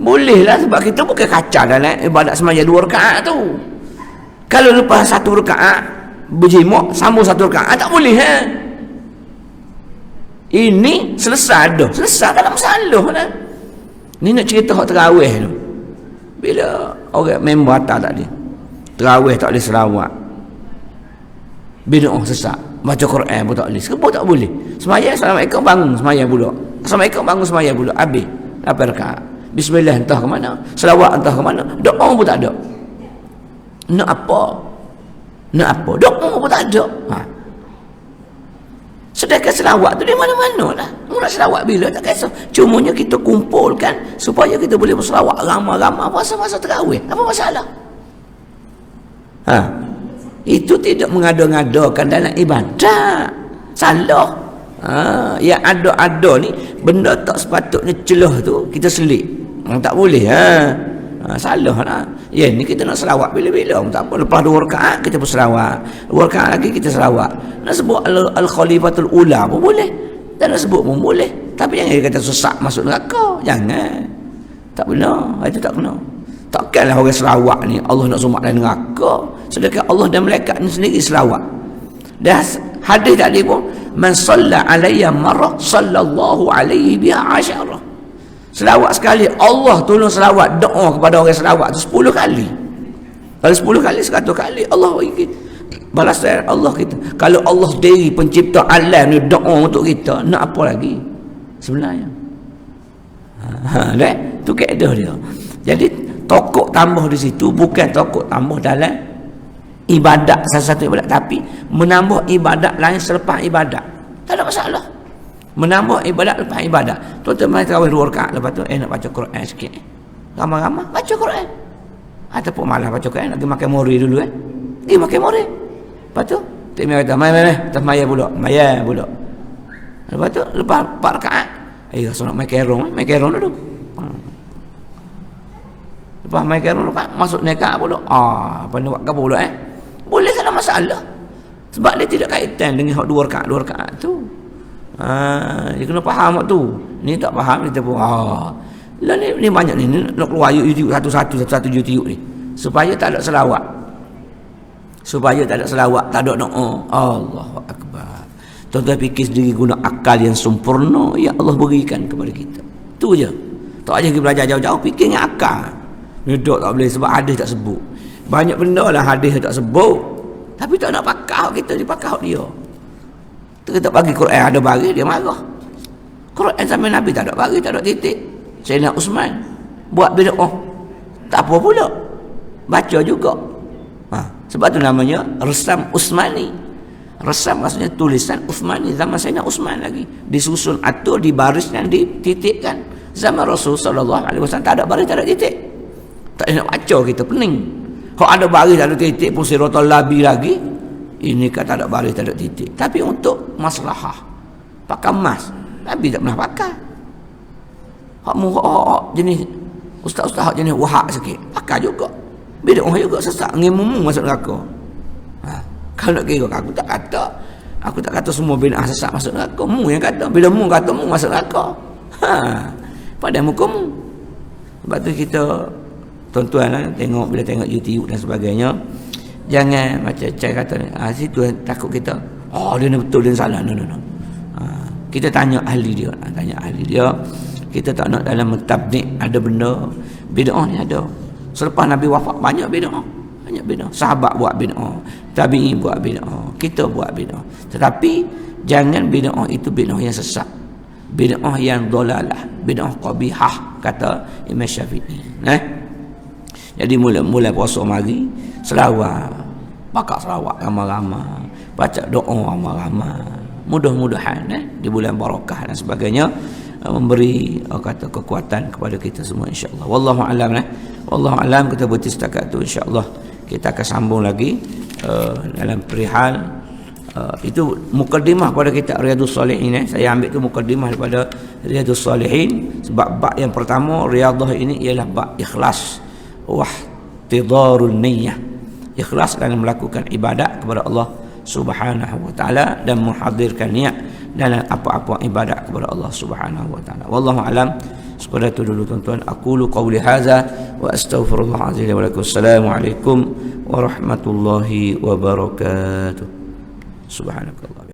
Boleh lah sebab kita bukan kacau dalam ibadat sembahyang 2 rakaat tu. Kalau lepas 1 rakaat berjima sambung 1 rakaat tak boleh Ini selesai dah. Selesai tak ada masalah lah. Ni nak cerita hak tarawih tu. Bila orang member atas tadi tarawih tak boleh selawat. Bila sesak baca Quran pun tak boleh. Sebab tak boleh. Sembahyang Assalamualaikum bangun sembahyang pula. Assalamualaikum bangun sembahyang pula. Habis 8 rakaat. Bismillah entah ke mana. Selawat entah ke mana. Doa pun tak ada. Nak apa? Doa pun tak ada. Sedangkan selawat tu di mana-mana lah. Nak selawat bila tak kisah. Cumanya kita kumpulkan supaya kita boleh berselawat ramai-ramai masa-masa tarawih. Apa masalah? Itu tidak mengada-ngadakan dalam ibadat. Salah. Yang ada ni benda tak sepatutnya celah tu kita selit. Tak boleh. Salah lah. Ya ni kita nak selawat bila-bila. Tak apa. Lepas 2 rakaat kita berselawat. 2 rakaat lagi kita selawat. Nak sebut Al-Khalifatul Ula pun boleh. Dan nak sebut pun boleh. Tapi jangan dia kata sesak masuk neraka. Jangan. Tak benar. Itu tak benar. Takkanlah orang selawat ni Allah nak sumak dalam neraka. Sedangkan Allah dan malaikat ni sendiri selawat. Dan hadis tadi pun man shalla alayya marra sallallahu alaihi biha 10. Selawat sekali Allah tolong selawat doa kepada orang selawat tu 10 kali. Kalau 10 kali 100 kali Allah bagi balas Allah kita. Kalau Allah sendiri pencipta alam ni doa untuk kita, nak apa lagi sebenarnya? Tu kaedah dia. Jadi tokok tambah di situ bukan tokok tambah dalam ibadat salah satu ibadat, tapi menambah ibadat lain selepas ibadat. Tak ada masalah. Menambah ibadat lepas ibadat. Tuan-tuan mai tarawih 2 rakaat lepas tu nak baca Quran sikit. Ramai-ramai baca Quran. Ataupun malah baca Quran nak pergi makan mori dulu Pergi makan mori. Lepas tu tak mai kata mai maya pula. Maya pula. Lepas tu lepas 4 rakaat rasa nak mai kerong dulu. Lepas mai kerong lepas masuk nekak pula. Apa nak buat gapo pula Boleh tak ada masalah. Sebab dia tidak kaitan dengan 2 rakaat tu. Dia kena faham tu. Ni tak faham kita pun lah ni banyak ni nak keluar YouTube satu-satu YouTube ni supaya tak ada selawat, tak ada doa. Allahu akbar. Tuan-tuan fikir sendiri guna akal yang sempurna yang Allah berikan kepada kita. Tu je. Tak aja kita belajar jauh-jauh fikir dengan akal. Ni dok tak boleh sebab hadis tak sebut. Banyak benda lah hadis tak sebut. Tapi tak nak pakau kita dipakau dia. Kita bagi Quran ada bagi dia marah. Quran sampai Nabi tak ada bagi, tak ada titik. Sayyidina Uthman buat bid'ah. Tak apa pula. Baca juga. Sebab tu namanya Resam Uthmani. Resam maksudnya tulisan Uthmani zaman Sayyidina Uthman lagi. Disusun atur, dibaris dan dititikkan. Zaman Rasul sallallahu alaihi wasallam tak ada baris, tak ada titik. Tak nak baca kita pening. Kalau ada baris tak ada titik pun siratal labi lagi. Ini kata ada baris tak ada titik. Tapi untuk maslahah pakai emas, Nabi tak pernah pakai. Hak murah jenis ustaz-ustaz hak jenis wahak sikit, pakai juga. Bid'ah juga sesak ngimumu masuk neraka. Kalau nak kira aku tak kata semua bid'ah sesak masuk neraka. Mu yang kata, bila mu kata mu masuk neraka. Pada mukamu. Sebab tu kita tuan-tuan tengok bila tengok YouTube dan sebagainya, jangan macam Cai kata situ takut kita dia ni betul dia salah. No. Kita tanya ahli dia. Kita tak nak dalam mentabnik ada benda bid'ah ni ada. Selepas Nabi wafat banyak bid'ah. Sahabat buat bid'ah, tabi'in buat bid'ah, kita buat bid'ah. Tetapi jangan bid'ah itu bid'ah yang sesat. Bid'ah yang dolalah, bid'ah qabihah kata Imam Syafi'i. Jadi mula puasa mari selawat, bakar selawat ramai-ramai, baca doa ramai-ramai. Mudah-mudahan di bulan barakah dan sebagainya memberi kata kekuatan kepada kita semua insya-Allah. Wallahu a'lam. Wallahu a'lam. Kita berhenti setakat tu insya-Allah. Kita akan sambung lagi dalam perihal itu mukaddimah pada kitab Riyadhus Shalihin. Saya ambil tu mukaddimah daripada Riyadhus Shalihin sebab bab yang pertama Riyadhah ini ialah bab ikhlas wa ihtidarun niyyah. Ikhlas dalam melakukan ibadat kepada Allah Subhanahu wa taala dan menghadirkan niat dalam apa-apa ibadat kepada Allah Subhanahu wa taala. Wallahu alam. Sekadar itu dulu tuan-tuan. Aqulu qawli hadza wa astaghfirullah azza wa lakum. Assalamualaikum warahmatullahi wabarakatuh. Subhanakallah.